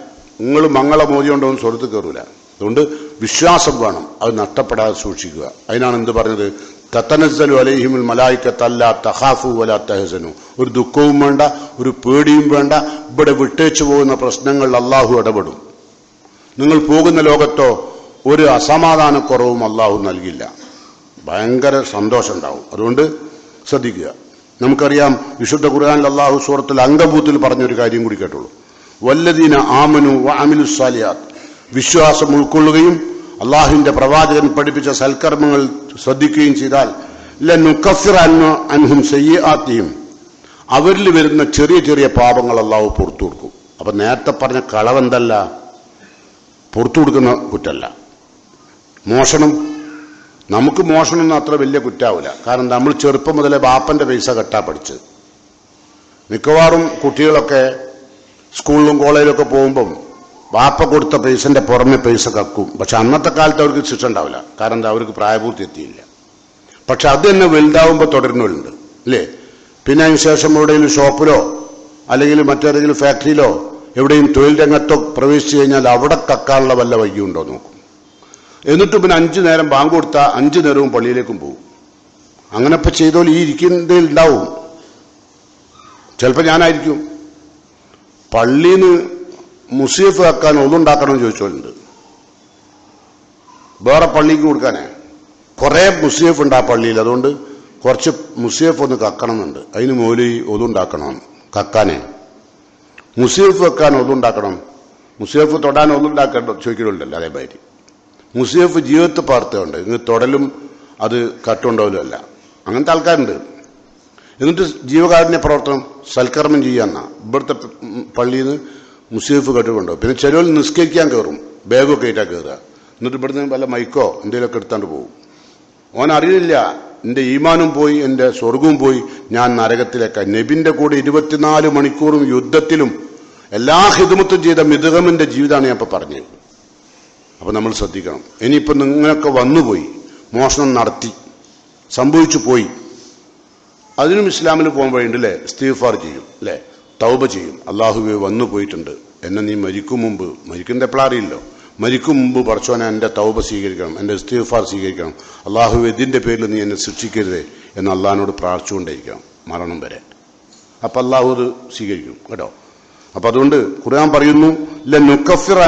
നിങ്ങൾ മംഗളമോദിയോണ്ടൊന്നും സ്വർഗത്തിൽ കയറൂല. അതുകൊണ്ട് വിശ്വാസം വേണം, അത് നഷ്ടപ്പെടാതെ സൂക്ഷിക്കുക. അതിനാണ് എന്ത് പറഞ്ഞത്? തതനസ്സലു അലൈഹിമുൽ മലായികത്തു അല്ലാ തഖാഫു വലാ തഹ്സനു. ഒരു ദുഃഖവും വേണ്ട, ഒരു പേടിയും വേണ്ട. ഇവിടെ വിട്ടേച്ചു പോകുന്ന പ്രശ്നങ്ങളിൽ അള്ളാഹു ഇടപെടും. നിങ്ങൾ പോകുന്ന ലോകത്തോ ഒരു അസമാധാനക്കുറവും അള്ളാഹു നൽകില്ല. ഭയങ്കര സന്തോഷം ഉണ്ടാവും. അതുകൊണ്ട് ശ്രദ്ധിക്കുക. നമുക്കറിയാം, വിശുദ്ധ ഖുർആനിൽ അള്ളാഹു സൂറത്തുൽ അങ്കബൂത്തിൽ പറഞ്ഞൊരു കാര്യം കൂടി കേട്ടുള്ളൂ. വല്ലദീന ആമനു വഅമിലുസ് സാലിഹാത്ത്, വിശ്വാസം ഉൾക്കൊള്ളുകയും അള്ളാഹുവിന്റെ പ്രവാചകൻ പഠിപ്പിച്ച സൽക്കർമ്മങ്ങൾ ശ്രദ്ധിക്കുകയും ചെയ്താൽ ലനുകഫിറ അൻഹും സയ്യിആതിഹിം, അവരിൽ വരുന്ന ചെറിയ ചെറിയ പാപങ്ങൾ അള്ളാഹു പുറത്തു കൊടുക്കും. അപ്പൊ നേരത്തെ പറഞ്ഞ കളവെന്തല്ല, പുറത്തു കൊടുക്കുന്ന കുറ്റല്ല. മോഷണം, നമുക്ക് മോഷണമൊന്നും അത്ര വലിയ കുറ്റാവില്ല. കാരണം നമ്മൾ ചെറുപ്പം മുതലേ ബാപ്പന്റെ പൈസ കെട്ടാ പഠിച്ചത്. മിക്കവാറും കുട്ടികളൊക്കെ സ്കൂളിലും കോളേജിലൊക്കെ പോകുമ്പം വാപ്പ കൊടുത്ത പൈസന്റെ പുറമെ പൈസ കക്കും. പക്ഷെ അന്നത്തെ കാലത്ത് അവർക്ക് ശിക്ഷ ഉണ്ടാവില്ല. കാരണം എന്താ, അവർക്ക് പ്രായപൂർത്തി എത്തിയില്ല. പക്ഷെ അത് തന്നെ വലുതാവുമ്പോൾ തുടരുന്നവരുണ്ട് അല്ലേ? പിന്നെ അതിന് ശേഷം എവിടെയെങ്കിലും ഷോപ്പിലോ അല്ലെങ്കിൽ മറ്റേതെങ്കിലും ഫാക്ടറിയിലോ എവിടെയും തൊഴിൽ രംഗത്തോ പ്രവേശിച്ചു കഴിഞ്ഞാൽ അവിടെ കക്കാനുള്ള വല്ല വഴിയുണ്ടോ നോക്കും. എന്നിട്ട് പിന്നെ 5 നേരം ബാങ്ക് കൊടുത്താൽ 5 നേരവും പള്ളിയിലേക്കും പോകും. അങ്ങനെ ഇപ്പം ചെയ്തോളൂ, ഈ ഇരിക്കുന്നതിൽ ഉണ്ടാവും. ചിലപ്പോൾ ഞാനായിരിക്കും പള്ളിയിൽ നിന്ന് മുസീഫ് വെക്കാൻ ഒന്നുണ്ടാക്കണമെന്ന് ചോദിച്ചോലുണ്ട്. വേറെ പള്ളിക്ക് കൊടുക്കാനേ കുറേ മുസീഫ് ഉണ്ട് ആ പള്ളിയിൽ. അതുകൊണ്ട് കുറച്ച് മുസീഫ് ഒന്ന് കക്കണമെന്നുണ്ട്. അതിന് മൗലവി ഒന്നുണ്ടാക്കണം കക്കാനെ. മുസീഫ് വെക്കാൻ ഒന്നുണ്ടാക്കണം, മുസീഫ് തൊടാൻ ഒന്നുണ്ടാക്കേണ്ട ചോദിക്കലുണ്ടല്ലോ. അതേമാതിരി മുസീഫ് ജീവിതത്തിൽ പാർത്തുണ്ട്. ഇങ്ങ് തൊടലും അത് കട്ടുണ്ടാവലും അല്ല. അങ്ങനത്തെ ആൾക്കാരുണ്ട്. എന്നിട്ട് ജീവകാരുണ്യ പ്രവർത്തനം സൽക്കർമ്മം ചെയ്യാന്ന ഇവിടുത്തെ പള്ളിയിൽ നിന്ന് മുസീഫ് കെട്ടുകൊണ്ടുപോകും. പിന്നെ ചിലവർ നിസ്കരിക്കാൻ കയറും, ബാഗൊക്കെ ആയിട്ടാ കയറുക. എന്നിട്ട് ഇവിടുന്ന് വല്ല മൈക്കോ എന്തെങ്കിലുമൊക്കെ എടുത്താണ്ട് പോകും. ഓൻ അറിയില്ല എൻ്റെ ഈമാനും പോയി, എൻ്റെ സ്വർഗവും പോയി, ഞാൻ നരകത്തിലേക്കായി. നബിന്റെ കൂടെ 24 മണിക്കൂറും യുദ്ധത്തിലും എല്ലാ ഹിദ്മത്തും ചെയ്ത മിദ്ഗമിന്റെ ജീവിതമാണ് ഞാൻ ഇപ്പൊ പറഞ്ഞത്. അപ്പൊ നമ്മൾ ശ്രദ്ധിക്കണം. ഇനിയിപ്പോ നിങ്ങളൊക്കെ വന്നുപോയി, മോഷണം നടത്തി, സംഭവിച്ചു പോയി, അതിനും ഇസ്ലാമിൽ പോകാൻ വഴിയുണ്ട് അല്ലേ? ഇസ്തിഗ്ഫാർ ചെയ്യും അല്ലേ? തൗബ ചെയ്യും. അള്ളാഹുവേ വന്നു പോയിട്ടുണ്ട്, എന്നെ നീ മരിക്കും മുമ്പ്, മരിക്കുന്നത് എപ്പോഴറിയില്ലോ, മരിക്കും മുമ്പ് പടച്ചോനെ എൻ്റെ തൗബ സ്വീകരിക്കണം, എൻ്റെ ഇസ്തിഗ്ഫാർ സ്വീകരിക്കണം, അള്ളാഹുവേ ഇതിൻ്റെ പേരിൽ നീ എന്നെ ശിക്ഷിക്കരുതേ എന്ന് അള്ളാഹിനോട് പ്രാർത്ഥിച്ചുകൊണ്ടേയിരിക്കണം മരണം വരെ. അപ്പം അള്ളാഹു അത് സ്വീകരിക്കും കേട്ടോ. അപ്പം അതുകൊണ്ട് ഖുർആൻ പറയുന്നു ലനുകഫിറ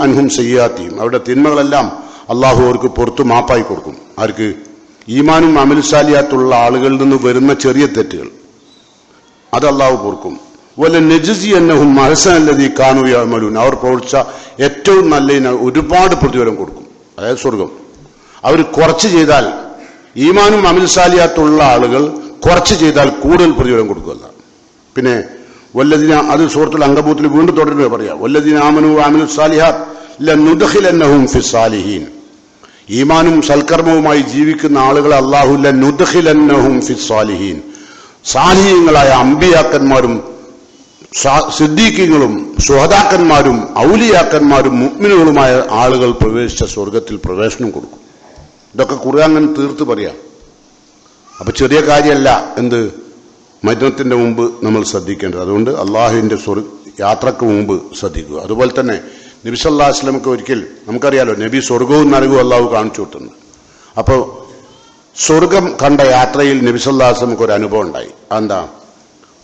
അൻഹും സയ്യിആതിഹിം, അവരുടെ തിന്മകളെല്ലാം അള്ളാഹു അവർക്ക് പുറത്ത് മാപ്പായി കൊടുക്കും. ആർക്ക്? ഈമാനും അമലുസാലിയാത്തുള്ള ആളുകളിൽ നിന്ന് വരുന്ന ചെറിയ തെറ്റുകൾ അത് അള്ളാഹു പൊറുക്കും. വല നജ്സിയന്നഹും അഹ്സനല്ലദീ കാനൂ യഅമലൂൻ, അവർ പ്രവർത്തിച്ച ഏറ്റവും നല്ലതിന് ഒരുപാട് പ്രതിഫലം കൊടുക്കും, അതായത് സ്വർഗം. അവർ കുറച്ച് ചെയ്താൽ, ഈമാനും അമലുസാലിയാത്തുള്ള ആളുകൾ കുറച്ച് ചെയ്താൽ കൂടുതൽ പ്രതിഫലം കൊടുക്കുകയല്ല. പിന്നെ വല്ലദീന, അത് സൂറത്തുൽ അങ്കബൂത്തിൽ വീണ്ടും തുടരുക പറയാം, വല്ലദീന ആമനൂ വഅമിലുസ് സാലിഹാത്ത് ലനുദ്ഖിലന്നഹും ഫിസ്സാലിഹീൻ, ഈമാനും സൽക്കർമ്മവുമായി ജീവിക്കുന്ന ആളുകളെ അല്ലാഹു ലനുദ്ഖിലന്നഹും ഫിസ്സാലിഹീൻ, സാലിഹീങ്ങളായ അമ്പിയാക്കന്മാരും സിദ്ദീഖീങ്ങളും ശുഹദാക്കന്മാരും ഔലിയാക്കന്മാരും മുഅ്മിനുകളുമായ ആളുകൾ പ്രവേശിച്ച സ്വർഗത്തിൽ പ്രവേശനം കൊടുക്കും. ഇതൊക്കെ ഖുർആൻ അങ്ങനെ തീർത്ത് പറയാം. അപ്പൊ ചെറിയ കാര്യമല്ല എന്ത്, മരണത്തിന്റെ മുമ്പ് നമ്മൾ ശ്രദ്ധിക്കേണ്ടത്. അതുകൊണ്ട് അള്ളാഹുവിന്റെ യാത്രക്ക് മുമ്പ് ശ്രദ്ധിക്കുക. അതുപോലെ തന്നെ നബി സല്ലല്ലാഹു അലൈഹി വസല്ലമക്ക് ഒരിക്കൽ നമുക്കറിയാലോ, നബി സ്വർഗവും നരകവും അള്ളാഹു കാണിച്ചു കൊടുത്തുണ്ട്. അപ്പോൾ സ്വർഗം കണ്ട യാത്രയിൽ നബി സല്ലല്ലാഹു അലൈഹി വസല്ലമക്ക് ഒരു അനുഭവം ഉണ്ടായി. എന്താ?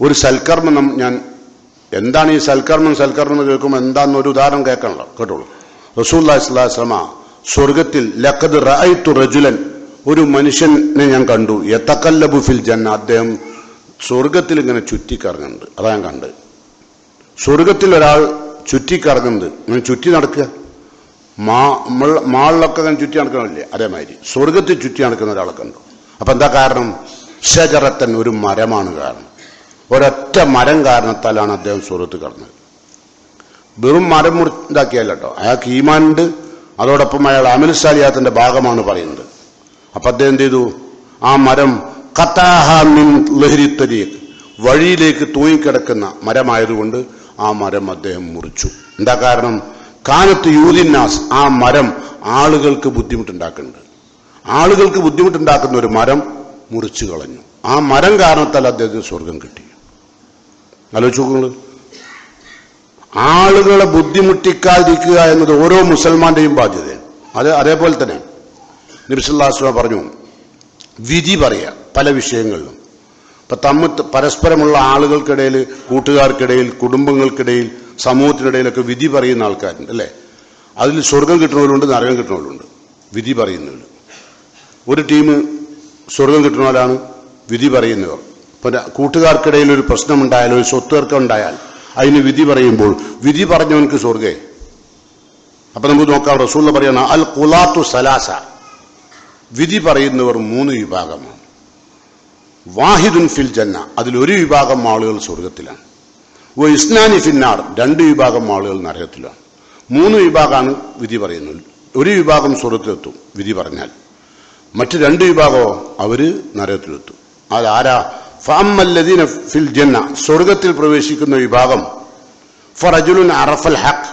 ഒരു സൽക്കർമ്മം, ഞാൻ എന്താണ് ഈ സൽക്കർമ്മം എന്ന് കേൾക്കുമ്പോൾ എന്താണെന്നൊരു ഉദാഹരണം കേൾക്കണല്ലോ, കേട്ടോളൂ. റസൂലുള്ളാഹി സ്വല്ലല്ലാഹു അലൈഹി വസല്ലമ സ്വർഗത്തിൽ ലഖദ് റഅയ്തു റജുലൻ, ഒരു മനുഷ്യനെ ഞാൻ കണ്ടു, യതഖല്ലബു ഫിൽ ജന്ന, അദ്ദേഹം സ്വർഗത്തിൽ ഇങ്ങനെ ചുറ്റിക്കറങ്ങുന്നുണ്ട്. അതാ ഞാൻ കണ്ട്. സ്വർഗത്തിൽ ഒരാൾ ചുറ്റിക്കറങ്ങുന്നത്, ഇങ്ങനെ ചുറ്റി നടക്കുക, മാളിലൊക്കെ അങ്ങനെ ചുറ്റി നടക്കണമല്ലേ, അതേമാതിരി സ്വർഗത്തിൽ ചുറ്റി നടക്കുന്ന ഒരാളെ കണ്ടു. അപ്പൊ എന്താ കാരണം? ഷജറത്തൻ, ഒരു മരമാണ് കാരണം. ഒരൊറ്റ മരം കാരണത്താലാണ് അദ്ദേഹം സ്വർഗത്ത് കടന്നത്. വെറും മരം ഇതാക്കിയല്ല കേട്ടോ, അയാൾക്ക് ഈമാനുണ്ട്, അതോടൊപ്പം അയാൾ അമലുസാലിയാത്തിന്റെ ഭാഗമാണ് പറയുന്നത്. അപ്പൊ അദ്ദേഹം എന്ത് ചെയ്തു? ആ മരം ഖതാഹ മിൻ ലഹരി തരീഖ്, വഴിയിലേക്ക് തൂങ്ങിക്കിടക്കുന്ന മരമായതുകൊണ്ട് ആ മരം അദ്ദേഹം മുറിച്ചു. എന്താ കാരണം? കാനത്ത് യൂദിന്നാസ്, ആ മരം ആളുകൾക്ക് ബുദ്ധിമുട്ടുണ്ടാക്കുന്നുണ്ട്. ആളുകൾക്ക് ബുദ്ധിമുട്ടുണ്ടാക്കുന്ന ഒരു മരം മുറിച്ചു കളഞ്ഞു. ആ മരം കാരണത്താൽ അദ്ദേഹത്തിന് സ്വർഗം കിട്ടി. ആലോചിച്ച് നോക്കുന്നത്. ആളുകളെ ബുദ്ധിമുട്ടിക്കാതിരിക്കുക എന്നത് ഓരോ മുസൽമാന്റെയും ബാധ്യതയാണ്. അതേപോലെ തന്നെ നബി സല്ലല്ലാഹു അലൈഹി വസല്ലം പറഞ്ഞു, വിധി പറയുക പല വിഷയങ്ങളിലും. ഇപ്പം പരസ്പരമുള്ള ആളുകൾക്കിടയിൽ, കൂട്ടുകാർക്കിടയിൽ, കുടുംബങ്ങൾക്കിടയിൽ, സമൂഹത്തിനിടയിലൊക്കെ വിധി പറയുന്ന ആൾക്കാരുണ്ട് അല്ലേ? അതിൽ സ്വർഗം കിട്ടുന്നവരുണ്ട്, നരകം കിട്ടുന്നവരുണ്ട്. വിധി പറയുന്നവർ ഒരു ടീം സ്വർഗം കിട്ടുന്നവരാണ് വിധി പറയുന്നവർ. ഇപ്പം കൂട്ടുകാർക്കിടയിൽ ഒരു പ്രശ്നമുണ്ടായാൽ, ഒരു സ്വത്തുതർക്കം ഉണ്ടായാൽ അതിന് വിധി പറയുമ്പോൾ വിധി പറഞ്ഞവനക്ക് സ്വർഗേ. അപ്പം നമുക്ക് നോക്കാം, റസൂൽ പറയണ അൽ ഖുലാത്തു സലാസ, വിധി പറയുന്നവർ 3 വിഭാഗമാണ്. വാഹിദുൻ ഫിൽ ജന്ന, അതിലൊരു വിഭാഗം ആളുകൾ സ്വർഗത്തിലാണ്. ഇസ്നാനി ഫിന്നാർ, 2 വിഭാഗം ആളുകൾ നരകത്തിലാണ്. 3 വിഭാഗമാണ് വിധി പറയുന്നത്. ഒരു വിഭാഗം സ്വർഗത്തിലെത്തും വിധി പറഞ്ഞാൽ, മറ്റ് 2 വിഭാഗമോ അവര് നരകത്തിലെത്തും. അതാരാ? ഫഅമ്മല്ലദീന ഫിൽ ജന്ന, സ്വർഗത്തിൽ പ്രവേശിക്കുന്ന വിഭാഗം, ഫറജുലുൻ അറഫൽ ഹഖ്,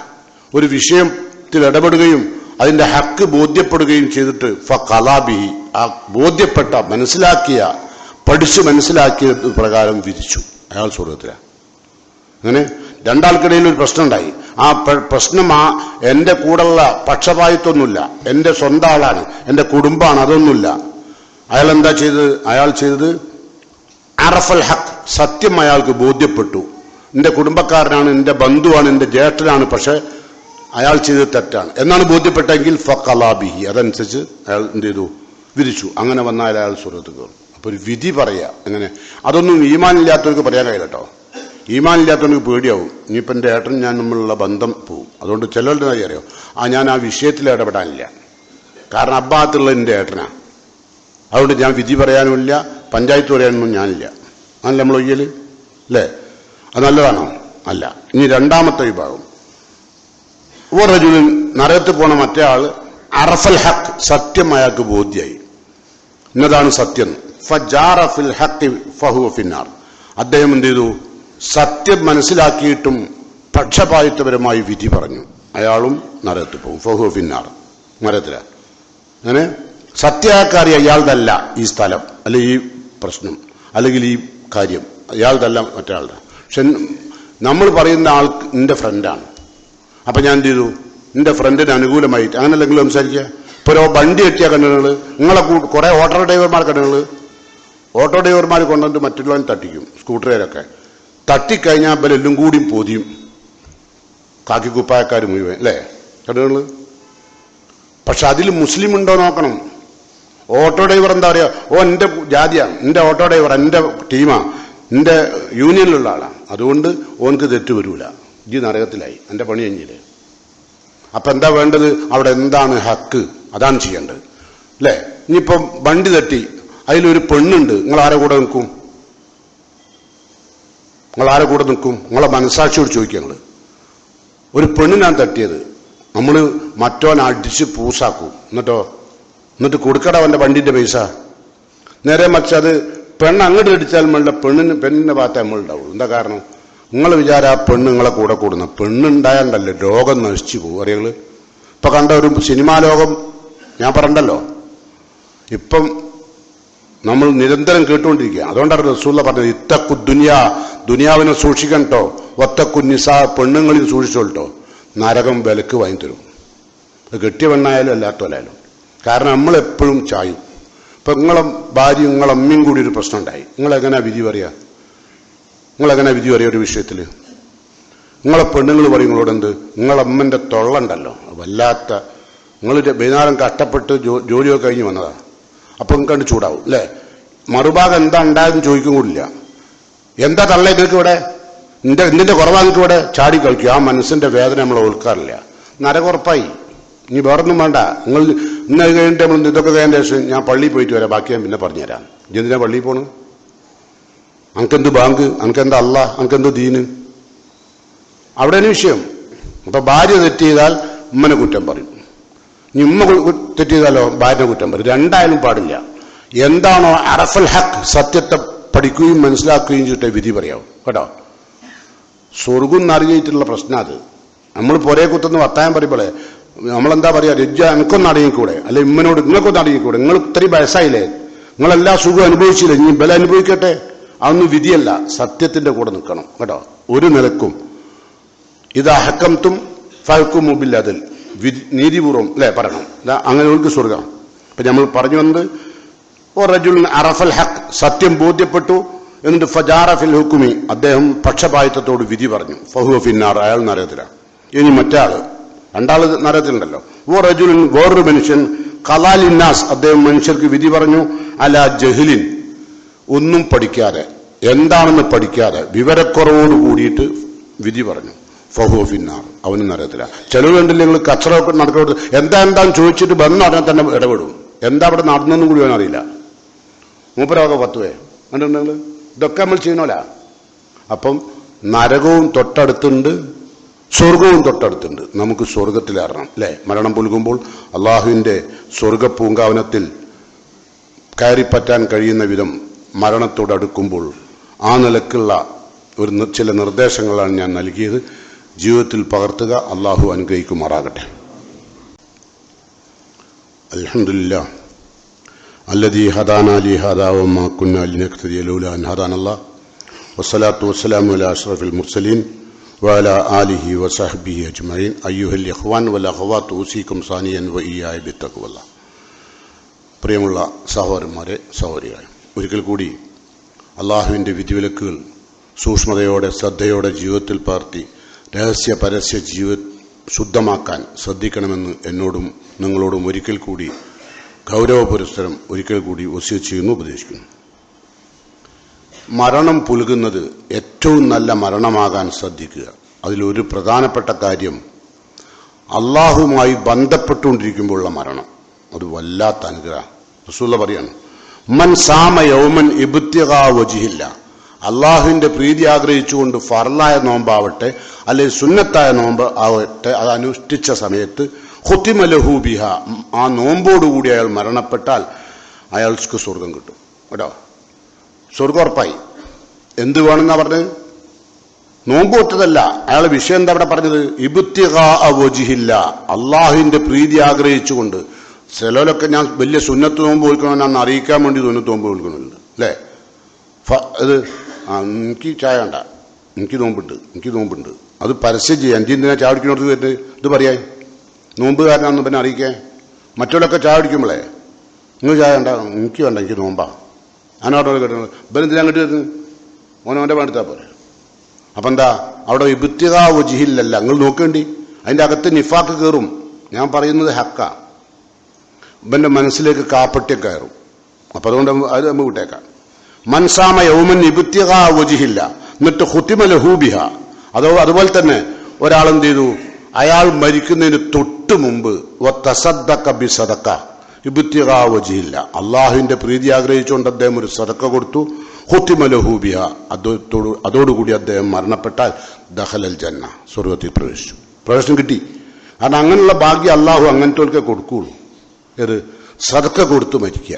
ഒരു വിഷയത്തിൽ ഇടപെടുകയും അതിന്റെ ഹക്ക് ബോധ്യപ്പെടുകയും ചെയ്തിട്ട് ഫഖലാബിഹി, ആ ബോധ്യപ്പെട്ട, മനസ്സിലാക്കിയ, പഠിച്ച് മനസ്സിലാക്കിയ പ്രകാരം വിധിച്ചു, അയാൾ സ്വർഗത്തിലാണ്. അങ്ങനെ 2 ആൾക്കിടയിൽ ഒരു പ്രശ്നം ഉണ്ടായി. ആ പ്രശ്നം എന്റെ കൂടെയുള്ള പക്ഷപാതിത്വമൊന്നുമില്ല, എന്റെ സ്വന്തം ആളാണ്, എന്റെ കുടുംബമാണ്, അതൊന്നുമില്ല. അയാൾ എന്താ ചെയ്തത്? അയാൾ ചെയ്തത് അറഫൽ ഹഖ്, സത്യം അയാൾക്ക് ബോധ്യപ്പെട്ടു. എന്റെ കുടുംബക്കാരനാണ്, എന്റെ ബന്ധുവാണ്, എന്റെ ജ്യേഷ്ഠനാണ്, പക്ഷെ അയാൾ ചെയ്തത് തെറ്റാണ് എന്നാണ് ബോധ്യപ്പെട്ടെങ്കിൽ ഫഖലാബിഹി, അതനുസരിച്ച് അയാൾ എന്ത് ചെയ്തു? വിധിച്ചു. അങ്ങനെ വന്നാൽ അയാൾ സ്വർഗത്തിൽ കയറും. അപ്പൊ ഒരു വിധി പറയാ. എങ്ങനെ? അതൊന്നും ഈമാൻ ഇല്ലാത്തവർക്ക് പറയാൻ കഴിയില്ല കേട്ടോ. ഈമാൻ ഇല്ലാത്തവർക്ക് പേടിയാവും. ഇനിയിപ്പോൾ എൻ്റെ ഏട്ടൻ ഞാൻ തമ്മിലുള്ള ബന്ധം പോവും. അതുകൊണ്ട് ചിലരുടെ അറിയോ, ഞാൻ ആ വിഷയത്തിൽ ഇടപെടാനില്ല, കാരണം അബ്ബാത്തുള്ള എൻ്റെ ഏട്ടനാണ്, അതുകൊണ്ട് ഞാൻ വിധി പറയാനുമില്ല, പഞ്ചായത്ത് പറയാനൊന്നും ഞാനില്ല. അല്ല നമ്മൾ ഒയ്യൽ അല്ലേ? അത് നല്ലതാണോ? അല്ല. ഇനി 2ാമത്തെ വിഭാഗം, റജുലിൻ, നരകത്തിൽ പോണ മറ്റേ ആള് അറഫൽ ഹഖ്, സത്യം അയാൾക്ക് ബോധ്യായി, ഇന്നതാണ് സത്യം. ഫജാറ ഫിൽ ഹഖ് ഫഹുവ ഫിന്നാർ, അദ്ദേഹം എന്ത് ചെയ്തു? സത്യം മനസ്സിലാക്കിയിട്ടും പക്ഷപാതിത്വപരമായി വിധി പറഞ്ഞു, അയാളും നരകത്തിൽ പോകും. ഫഹുവ ഫിന്നാർ, നരകത്തില. അങ്ങനെ സത്യക്കാരി അയാളുടല്ല ഈ സ്ഥലം, അല്ലെങ്കിൽ ഈ പ്രശ്നം, അല്ലെങ്കിൽ ഈ കാര്യം അയാളുടല്ല, മറ്റൊരാളുടെ. പക്ഷെ നമ്മൾ പറയുന്ന ആൾ എൻ്റെ ഫ്രണ്ടാണ്. അപ്പൊ ഞാൻ എന്ത് ചെയ്തു? എന്റെ ഫ്രണ്ടിന് അനുകൂലമായിട്ട് അങ്ങനെ എന്തെങ്കിലും സംസാരിക്കുക. ഇപ്പോൾ വണ്ടി എത്തിയ കണ്ണുകൾ, നിങ്ങളെ കുറെ ഓട്ടോ ഡ്രൈവർമാർ കണ്ണുകൾ, ഓട്ടോ ഡ്രൈവർമാർ കൊണ്ടുവന്നിട്ട് മറ്റുള്ളവൻ തട്ടിക്കും. സ്കൂട്ടറുകാരൊക്കെ തട്ടിക്കഴിഞ്ഞാൽ ബലെല്ലാം കൂടി പൊതിയും, കാക്കിക്കുപ്പായക്കാർ മുഴുവൻ അല്ലേ കണ്ണുകൾ. പക്ഷെ അതിൽ മുസ്ലിം ഉണ്ടോ നോക്കണം. ഓട്ടോ ഡ്രൈവർ എന്താ പറയുക? എന്റെ ജാതിയാണ്, എന്റെ ഓട്ടോ ഡ്രൈവർ, എന്റെ ടീമാ, എന്റെ യൂണിയനിലുള്ള ആളാണ്, അതുകൊണ്ട് ഓനക്ക് തെറ്റ് വരൂല, ഈ നരകത്തിലായി, എന്റെ പണി കഴിഞ്ഞില്ലേ. അപ്പൊ എന്താ വേണ്ടത്? അവിടെ എന്താണ് ഹക്ക്, അതാണ് ചെയ്യേണ്ടത് അല്ലേ? ഇനിയിപ്പം വണ്ടി തട്ടി, അതിലൊരു പെണ്ണുണ്ട്, നിങ്ങൾ ആരെ കൂടെ നിൽക്കും? നിങ്ങൾ ആരെ കൂടെ നിൽക്കും? നിങ്ങളെ മനസാക്ഷിയോട് ചോദിക്കുക. നിങ്ങൾ ഒരു പെണ്ണിനാണ് തട്ടിയത്, നമ്മൾ മറ്റോൻ അടിച്ച് പൂസാക്കും, എന്നിട്ട് കൊടുക്കട അവന്റെ വണ്ടിന്റെ പൈസ. നേരെ മറിച്ച് അത് പെണ്ണ് അങ്ങോട്ട് അടിച്ചാൽ നമ്മളുടെ പെണ്ണിന്റെ ഭാഗത്ത് നമ്മളുണ്ടാവുള്ളൂ. എന്താ കാരണം? നിങ്ങൾ വിചാരം ആ പെണ്ണ് നിങ്ങളെ കൂടെ കൂടുന്ന പെണ്ണുണ്ടായാണ്ടല്ലേ ലോകം നശിച്ചു പോകും. അറിയങ്ങള് ഇപ്പൊ കണ്ട ഒരു സിനിമാ ലോകം ഞാൻ പറഞ്ഞല്ലോ, ഇപ്പം നമ്മൾ നിരന്തരം കേട്ടുകൊണ്ടിരിക്കുക. അതുകൊണ്ടാണ് റസൂലുള്ള പറഞ്ഞത് ഇത്തക്കു ദുനിയാവിനെ സൂക്ഷിക്കട്ടോ, ഒത്തക്കു നിസാ, പെണ്ണുങ്ങളിൽ സൂക്ഷിച്ചോട്ടോ, നരകം വിലക്ക് വാങ്ങി തരും. കെട്ടിയ പെണ്ണായാലും അല്ലാത്തവരായാലും. കാരണം നമ്മളെപ്പോഴും ചായും. ഇപ്പൊ നിങ്ങളെ ഭാര്യ, നിങ്ങളെ അമ്മയും കൂടി ഒരു പ്രശ്നം ഉണ്ടായി, നിങ്ങളെങ്ങനെയാ വിധി പറയാ? ഒരു വിഷയത്തിൽ നിങ്ങളെ പെണ്ണുങ്ങൾ പറയും നിങ്ങളോട് എന്ത്? നിങ്ങളമ്മന്റെ തൊള്ളുണ്ടല്ലോ വല്ലാത്ത, നിങ്ങൾ വൈകുന്നേരം കഷ്ടപ്പെട്ട് ജോലിയൊക്കെ കഴിഞ്ഞ് വന്നതാ, അപ്പൊ നിങ്ങൾക്ക് ചൂടാവും അല്ലേ? മറുഭാഗം എന്താ ഉണ്ടായെന്ന് ചോദിക്കും കൂടില്ല. എന്താ തള്ളേ നിങ്ങൾക്ക് ഇവിടെ, എന്തിന്റെ കുറവാങ്ങൾക്ക് ഇവിടെ ചാടി കളിക്കും. ആ മനസ്സിന്റെ വേദന നമ്മൾ ഓർക്കാറില്ല. നരകുറപ്പായി. ഇനി വേറൊന്നും വേണ്ട. നിങ്ങൾ ഇന്ന് കഴിഞ്ഞിട്ട് നമ്മൾ ഇതൊക്കെ കഴിഞ്ഞ ശേഷം ഞാൻ പള്ളിയിൽ പോയിട്ട് വരാം, ബാക്കി ഞാൻ പിന്നെ പറഞ്ഞുതരാം. എന്തിനാ പള്ളിയിൽ പോണ്? അനക്കെന്ത് ബാങ്ക്, അനക്കെന്താ അള്ളാഹ്, അനക്കെന്ത് ദീന്? അവിടെയാണ് വിഷയം. അപ്പൊ ഭാര്യ തെറ്റ് ചെയ്താൽ ഉമ്മനെ കുറ്റം പറയും, ഇനി ഉമ്മ തെറ്റ് ചെയ്താലോ ഭാര്യനെ കുറ്റം പറയും. രണ്ടായാലും പാടില്ല. എന്താണോ അറഫൽ ഹക്ക്, സത്യത്തെ പഠിക്കുകയും മനസ്സിലാക്കുകയും ചെയ്തിട്ട് വിധി പറയാവും കേട്ടോ. സ്വർഗം അറിഞ്ഞിട്ടുള്ള പ്രശ്നം അത്. നമ്മൾ പൊരേ കുത്തുന്ന വർത്താനം പറയുമ്പോളെ നമ്മളെന്താ പറയാ, രജ്ജ എനിക്കൊന്ന് അടങ്ങിക്കൂടെ, അല്ലെ ഉമ്മനോട് നിങ്ങൾക്കൊന്ന് അടങ്ങിക്കൂടെ, നിങ്ങൾ ഇത്രയും വയസ്സായില്ലേ, നിങ്ങളെല്ലാ സുഖം അനുഭവിച്ചില്ലേ, ഇനി ബല അനുഭവിക്കട്ടെ. അതൊന്നും വിധിയല്ല, സത്യത്തിന്റെ കൂടെ നിൽക്കണം കേട്ടോ. ഒരു നിലക്കും ഇത് അഹക്കംതും ഫഹ്കുമു ബിൽ അദൽ, നീതിപൂർവ്വം അല്ലേ പറയണം, അങ്ങനെയുള്ളവർക്ക് സ്വർഗം. ഇപ്പം നമ്മൾ പറഞ്ഞു വന്നത് റജുലുൻ അറഫൽ ഹഖ്, സത്യം ബോധ്യപ്പെട്ടു, എന്നിട്ട് ഫജാറ ഫിൽ ഹുക്കുമി, അദ്ദേഹം പക്ഷപാതിത്വത്തോട് വിധി പറഞ്ഞു, ഫഹുവ ഫിന്നാർ, അയാൾ നരകത്തിലാണ്. ഇനി മറ്റേ ആള്, രണ്ടാള് നരകത്തിലുണ്ടല്ലോ. റജുലുൻ, വേറൊരു മനുഷ്യൻ ഖലാലിന്നാസ്, അദ്ദേഹം മനുഷ്യർക്ക് വിധി പറഞ്ഞു, അല ജഹ്ലിൻ, ഒന്നും പഠിക്കാതെ, എന്താണെന്ന് പഠിക്കാതെ വിവരക്കുറവോട് കൂടിയിട്ട് വിധി പറഞ്ഞു, ഫഹുവ ഫിന്നാർ, അവന് നരകത്തില. ചിലവ് കണ്ടില്ല, നിങ്ങൾ കച്ചറൊക്കെ നടക്കുന്നത് എന്താന്ന് ചോദിച്ചിട്ട് വന്ന് അതിനെ തന്നെ ഇടപെടും. എന്താ അവിടെ നടന്നെന്നും കൂടി അറിയില്ല. മൂപ്പരൊക്കെ പത്തുവേ കണ്ടിട്ടുണ്ടെങ്കിൽ ഇതൊക്കെ നമ്മൾ ചെയ്യണോല. അപ്പം നരകവും തൊട്ടടുത്തുണ്ട്, സ്വർഗവും തൊട്ടടുത്തുണ്ട്. നമുക്ക് സ്വർഗത്തിലേറണം അല്ലേ? മരണം പുൽകുമ്പോൾ അള്ളാഹുവിൻ്റെ സ്വർഗ പൂങ്കാവനത്തിൽ കയറിപ്പറ്റാൻ കഴിയുന്ന വിധം മരണത്തോടടുക്കുമ്പോൾ ആ നിലക്കുള്ള ചില നിർദ്ദേശങ്ങളാണ് ഞാൻ നൽകിയത്. ജീവിതത്തിൽ പകർത്തുക. അള്ളാഹു അനുഗ്രഹിക്കുമാറാകട്ടെ. അൽഹംദുലില്ലാഹ് അല്ലദീ ഹദാനാ ലിഹാദാ വമാ കുന്നാ ലിനഹ്തദിയ ലൗലാ അൻ ഹദാനല്ലാഹ് വസ്സലാത്തു വസ്സലാമു അലാ അഷ്റഫിൽ മുർസലീൻ വഅലാ ആലിഹി വസഹ്ബിഹി അജ്മഈൻ. അയ്യുഹൽ ഇഖ്വാൻ വൽ അഖവാത്ത് ഊസീകും സാനിയൻ വഇയ്യായ ബിത്തഖ്വല്ലാഹ്. പ്രിയമുള്ള സഹോദരന്മാരെ, സഹോദരികളെ, ഒരിക്കൽ കൂടി അള്ളാഹുവിൻ്റെ വിധിവിലക്കുകൾ സൂക്ഷ്മതയോടെ ശ്രദ്ധയോടെ ജീവിതത്തിൽ പകർത്തി രഹസ്യ പരസ്യ ശുദ്ധമാക്കാൻ ശ്രദ്ധിക്കണമെന്ന് എന്നോടും നിങ്ങളോടും ഒരിക്കൽ കൂടി ഗൗരവപുരസ്സരം ഒരിക്കൽ കൂടി വസിയത്ത് ചെയ്യുന്നു, ഉപദേശിക്കുന്നു. മരണം പുലുകുന്നത് ഏറ്റവും നല്ല മരണമാകാൻ ശ്രദ്ധിക്കുക. അതിലൊരു പ്രധാനപ്പെട്ട കാര്യം അള്ളാഹുമായി ബന്ധപ്പെട്ടുകൊണ്ടിരിക്കുമ്പോഴുള്ള മരണം. അത് വല്ലാത്ത അനുഗ്രഹം. റസൂലുള്ള പറയാണ്, മൻ സാമ യൗമൻ ഇബ്തിഗാ വജ്ഹില്ല, അള്ളാഹുവിൻ്റെ പ്രീതി ആഗ്രഹിച്ചുകൊണ്ട് ഫർലായ നോമ്പാവട്ടെ അല്ലെങ്കിൽ സുന്നത്തായ നോമ്പ് ആവട്ടെ, അത് അനുഷ്ഠിച്ച സമയത്ത് ഖുതിമ ലഹു ബിഹ, ആ നോമ്പോടുകൂടി അയാൾ മരണപ്പെട്ടാൽ അയാൾക്ക് സ്വർഗം കിട്ടും കേട്ടോ. സ്വർഗം ഉറപ്പായി. എന്ത് വേണമെന്നാ പറഞ്ഞത്? നോമ്പ് ഒറ്റതല്ല. അയാളെ വിഷയം എന്താ അവിടെ പറഞ്ഞത്? ഇബ്തിഗാ വജ്ഹില്ല, അള്ളാഹുവിൻ്റെ പ്രീതി ആഗ്രഹിച്ചുകൊണ്ട്. ചിലരൊക്കെ ഞാൻ വലിയ സുന്നത്ത് നോമ്പ് വിളിക്കണമെന്ന് അറിയിക്കാൻ വേണ്ടി സുന്നത്ത് നോമ്പ് വിളിക്കുന്നുണ്ട് അല്ലേ? ഇത് എനിക്ക് ചായ വേണ്ട, എനിക്ക് നോമ്പുണ്ട്, അത് പരസ്യം ചെയ്യാൻ. എനിക്ക് എന്തിനാ ചായ കുടിക്കുന്നിടത്ത് വരുന്നത്? ഇത് പറയാൻ നോമ്പുകാരനാണെന്ന് പിന്നെ അറിയിക്കാൻ. മറ്റുള്ളവരൊക്കെ ചായ കുടിക്കുമ്പോളേ നിങ്ങൾ ചായ വേണ്ട, എനിക്ക് വേണ്ട, എനിക്ക് നോമ്പാ. അതിനോട് കേട്ടത് ഇവൻ എന്തിനാ അങ്ങോട്ട് വരുന്നത്? ഓനോൻ്റെ പണിത്താൽ പോരെ. അപ്പം എന്താ അവിടെ ഇബ്തിഗാ വജ്ഹില്ലല്ല. നിങ്ങൾ നോക്കേണ്ടി, അതിൻ്റെ അകത്ത് നിഫാക്ക് കയറും. ഞാൻ പറയുന്നത് ഹക്കാ. ഇവൻ്റെ മനസ്സിലേക്ക് കാപ്പട്യം കയറും. അപ്പം അതുകൊണ്ട് അത് നമ്മൾ വിട്ടേക്കാം. മൻസാമ യൗമൻ ഇബ്തിഗാ വജ്ഹില്ല, എന്നിട്ട് ഖുതിമ ലഹു ബിഹ. അതുപോലെ തന്നെ ഒരാളെന്ത് ചെയ്തു? അയാൾ മരിക്കുന്നതിന് തൊട്ട് മുമ്പ് വതസദ്ദഖ ബിസദഖ ഇബ്തിഗാ വജ്ഹില്ല, അള്ളാഹുവിൻ്റെ പ്രീതി ആഗ്രഹിച്ചുകൊണ്ട് അദ്ദേഹം ഒരു സദഖ കൊടുത്തു. ഖുതിമ ലഹു ബിഹ, അതോടുകൂടി അദ്ദേഹം മരണപ്പെട്ടാൽ ദഖലൽ ജന്ന, സ്വർഗത്തിൽ പ്രവേശനം കിട്ടി. കാരണം അങ്ങനെയുള്ള ഭാഗ്യം അള്ളാഹു അങ്ങനത്തെ കൊടുക്കുകയുള്ളൂ. ഏത്? സദഖ കൊടുത്ത് മരിക്കുക.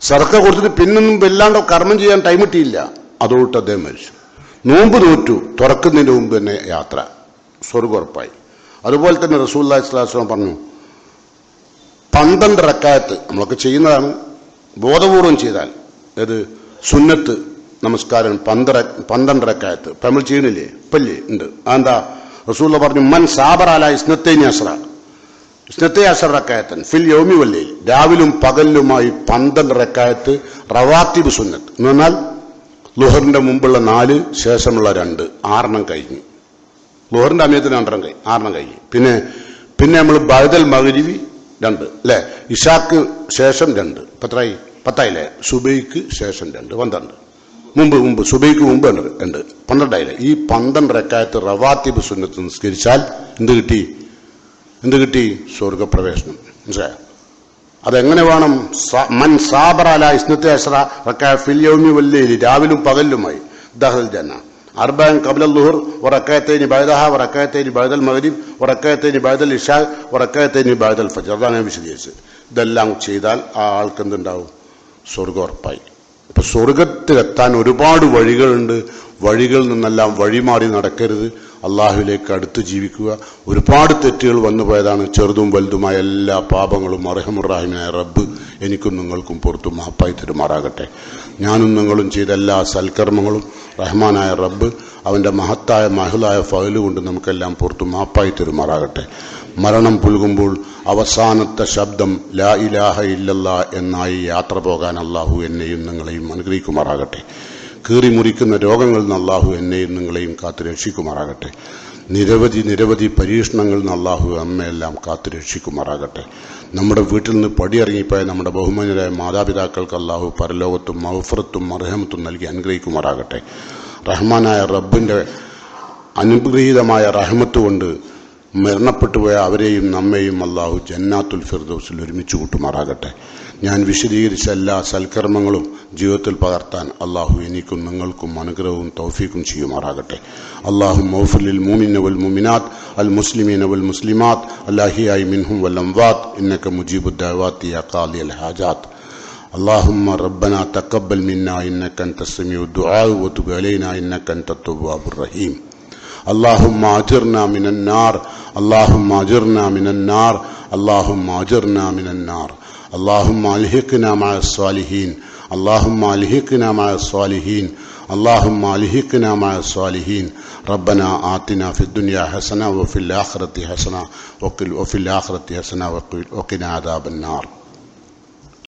സദഖ കൊടുത്തിട്ട് പിന്നൊന്നും വല്ലാണ്ട് കർമ്മം ചെയ്യാൻ ടൈം കിട്ടിയില്ല, അതോട്ട് അദ്ദേഹം മരിച്ചു. നോമ്പ് തോറ്റു, തുറക്കുന്നതിന് മുമ്പ് തന്നെ യാത്ര, സ്വർഗം ഉറപ്പായി. അതുപോലെ തന്നെ റസൂലുള്ളാഹി സ്വല്ലല്ലാഹു അലൈഹി വസല്ലം പറഞ്ഞു, 12 റക്അത്ത് നമ്മളൊക്കെ ചെയ്യുന്നതാണ്, ബോധപൂർവം ചെയ്താൽ. ഏത്? സുന്നത്ത് നമസ്കാരം 12 റക്അത്ത് ഇപ്പം നമ്മൾ ചെയ്യണില്ലേ? ഇപ്പല്ലേ ഉണ്ട്. അതെന്താ? റസൂലുള്ള പറഞ്ഞു, മൻ സാബറ അലാ ഇസ്നത്തൈനി അസ്റ റക്അത്തൻ ഫിൽ യൗമി വല്ലൈൽ, രാവിലും പകലിലുമായി 12 റക്അത്ത് റവാത്തിബ് സുന്നത്ത് എന്ന് പറഞ്ഞാൽ ളുഹറിന്റെ മുമ്പുള്ള 4, ശേഷമുള്ള 2, 6 കഴിഞ്ഞു. ളുഹറിന്റെ അമയത്തിന് 6 കഴിഞ്ഞു. പിന്നെ നമ്മൾ ബഅദൽ മഗ്രിബി 2 അല്ലേ? ഇശാക്ക് ശേഷം 2, എത്രയായി? 10 സുബൈക്ക് ശേഷം 2, 12. മുമ്പ് സുബൈക്ക് മുമ്പ് 2, 12. ഈ 12 റക്അത്ത് റവാത്തിബ് സുന്നത്ത് നിസ്കരിച്ചാൽ എന്ത് കിട്ടി? സ്വർഗപ്രവേശനം. മനസ്സിലായോ? അതെങ്ങനെ വേണം? മൻ സാബറ അലാ ഇസ്നത്തൈനി അസ്റ റക്അത്ത ഫിൽ യൗമി വല്ലൈലി, രാവിലും പകലിലുമായി ദഖലൽ ജന്ന. 40 ഖബ്ല ളുഹർ വറക്അത്തൈനി ബഅദഹ വറക്അത്തൈനി ബഅദൽ മഗ്രിബ് വറക്അത്തൈനി ബഅദൽ ഇശാ വറക്അത്തൈനി ബഅദൽ ഫജ്ർ. അതാണ് ഞാൻ വിശദീകരിച്ചത്. ഇതെല്ലാം ചെയ്താൽ ആ ആൾക്ക് എന്തുണ്ടാവും? സ്വർഗം ഉറപ്പായി. ഇപ്പൊ സ്വർഗത്തിലെത്താൻ ഒരുപാട് വഴികളുണ്ട്, വഴികളിൽ നിന്നെല്ലാം വഴിമാറി നടക്കരുത്. അള്ളാഹുവിലേക്ക് അടുത്ത് ജീവിക്കുക. ഒരുപാട് തെറ്റുകൾ വന്നുപോയതാണ്. ചെറുതും വലുതുമായ എല്ലാ പാപങ്ങളും അർഹമുർ-റഹീമായ റബ്ബ് എനിക്കും നിങ്ങൾക്കും പുറത്തു മാപ്പായി തരുമാറാകട്ടെ. ഞാനും നിങ്ങളും ചെയ്ത എല്ലാ സൽക്കർമ്മങ്ങളും റഹ്മാനായ റബ്ബ് അവൻ്റെ മഹത്തായ മഹലായ ഫഅല് കൊണ്ട് നമുക്കെല്ലാം പുറത്തു മാപ്പായി തരുമാറാകട്ടെ. മരണം പുൽകുമ്പോൾ അവസാനത്തെ ശബ്ദം ലാ ഇലാഹ ഇല്ലല്ലാ എന്നായി യാത്ര പോകാൻ അള്ളാഹു എന്നെയും നിങ്ങളെയും അനുഗ്രഹിക്കുമാറാകട്ടെ. കീറി മുറിക്കുന്ന രോഗങ്ങളിൽ നിന്ന് അള്ളാഹു എന്നെയും നിങ്ങളെയും കാത്തു രക്ഷിക്കുമാറാകട്ടെ. നിരവധി പരീക്ഷണങ്ങളിൽ നിന്ന് അള്ളാഹു നമ്മയെല്ലാം കാത്തു രക്ഷിക്കുമാറാകട്ടെ. നമ്മുടെ വീട്ടിൽ നിന്ന് പടിയിറങ്ങിപ്പോയ നമ്മുടെ ബഹുമാന്യരായ മാതാപിതാക്കൾക്ക് അള്ളാഹു പരലോകത്തും മഗ്ഫിറത്തും മർഹമത്തും നൽകി അനുഗ്രഹിക്കുമാറാകട്ടെ. റഹ്മാനായ റബ്ബിൻ്റെ അനുഗ്രഹീതമായ റഹ്മത്ത് കൊണ്ട് മരണപ്പെട്ടുപോയ അവരെയും നമ്മെയും അള്ളാഹു ജന്നാത്തുൽ ഫിർദൗസിൽ ഒരുമിച്ച് കൂട്ടുമാറാകട്ടെ. ഞാൻ വിശദീകരിച്ച എല്ലാ സൽക്കർമ്മങ്ങളും ജീവിതത്തിൽ പകർത്താൻ അള്ളാഹു എനിക്കും നിങ്ങൾക്കും അനുഗ്രഹവും തൗഫീഖും ചെയ്യുമാറാകട്ടെ. അല്ലാഹുമ്മ ഗ്ഫിർ ലിൽ മുഅ്മിനീന വൽ മുഅ്മിനാത്ത് അൽ മുസ്ലിമീന വൽ മുസ്ലിമാത്ത് അൽ-അഹ്യാഇ മിൻഹും വൽ അംവാത്ത് ഇന്നക മുജീബുദ് ദഅവാതി യാ ഖാദിയൽ ഹാജാത്ത്. اللهم ربنا تقبل منا إنك أنت السميع الدعاء وتب علينا إنك أنت التواب الرحيم. اللهم أجرنا من النار اللهم أجرنا من النار اللهم أجرنا من النار. اللهم ألحقنا مع الصالحين اللهم ألحقنا مع الصالحين اللهم ألحقنا مع الصالحين. ربنا آتنا في الدنيا حسنة وفي الآخرة حسنة وقنا عذاب النار.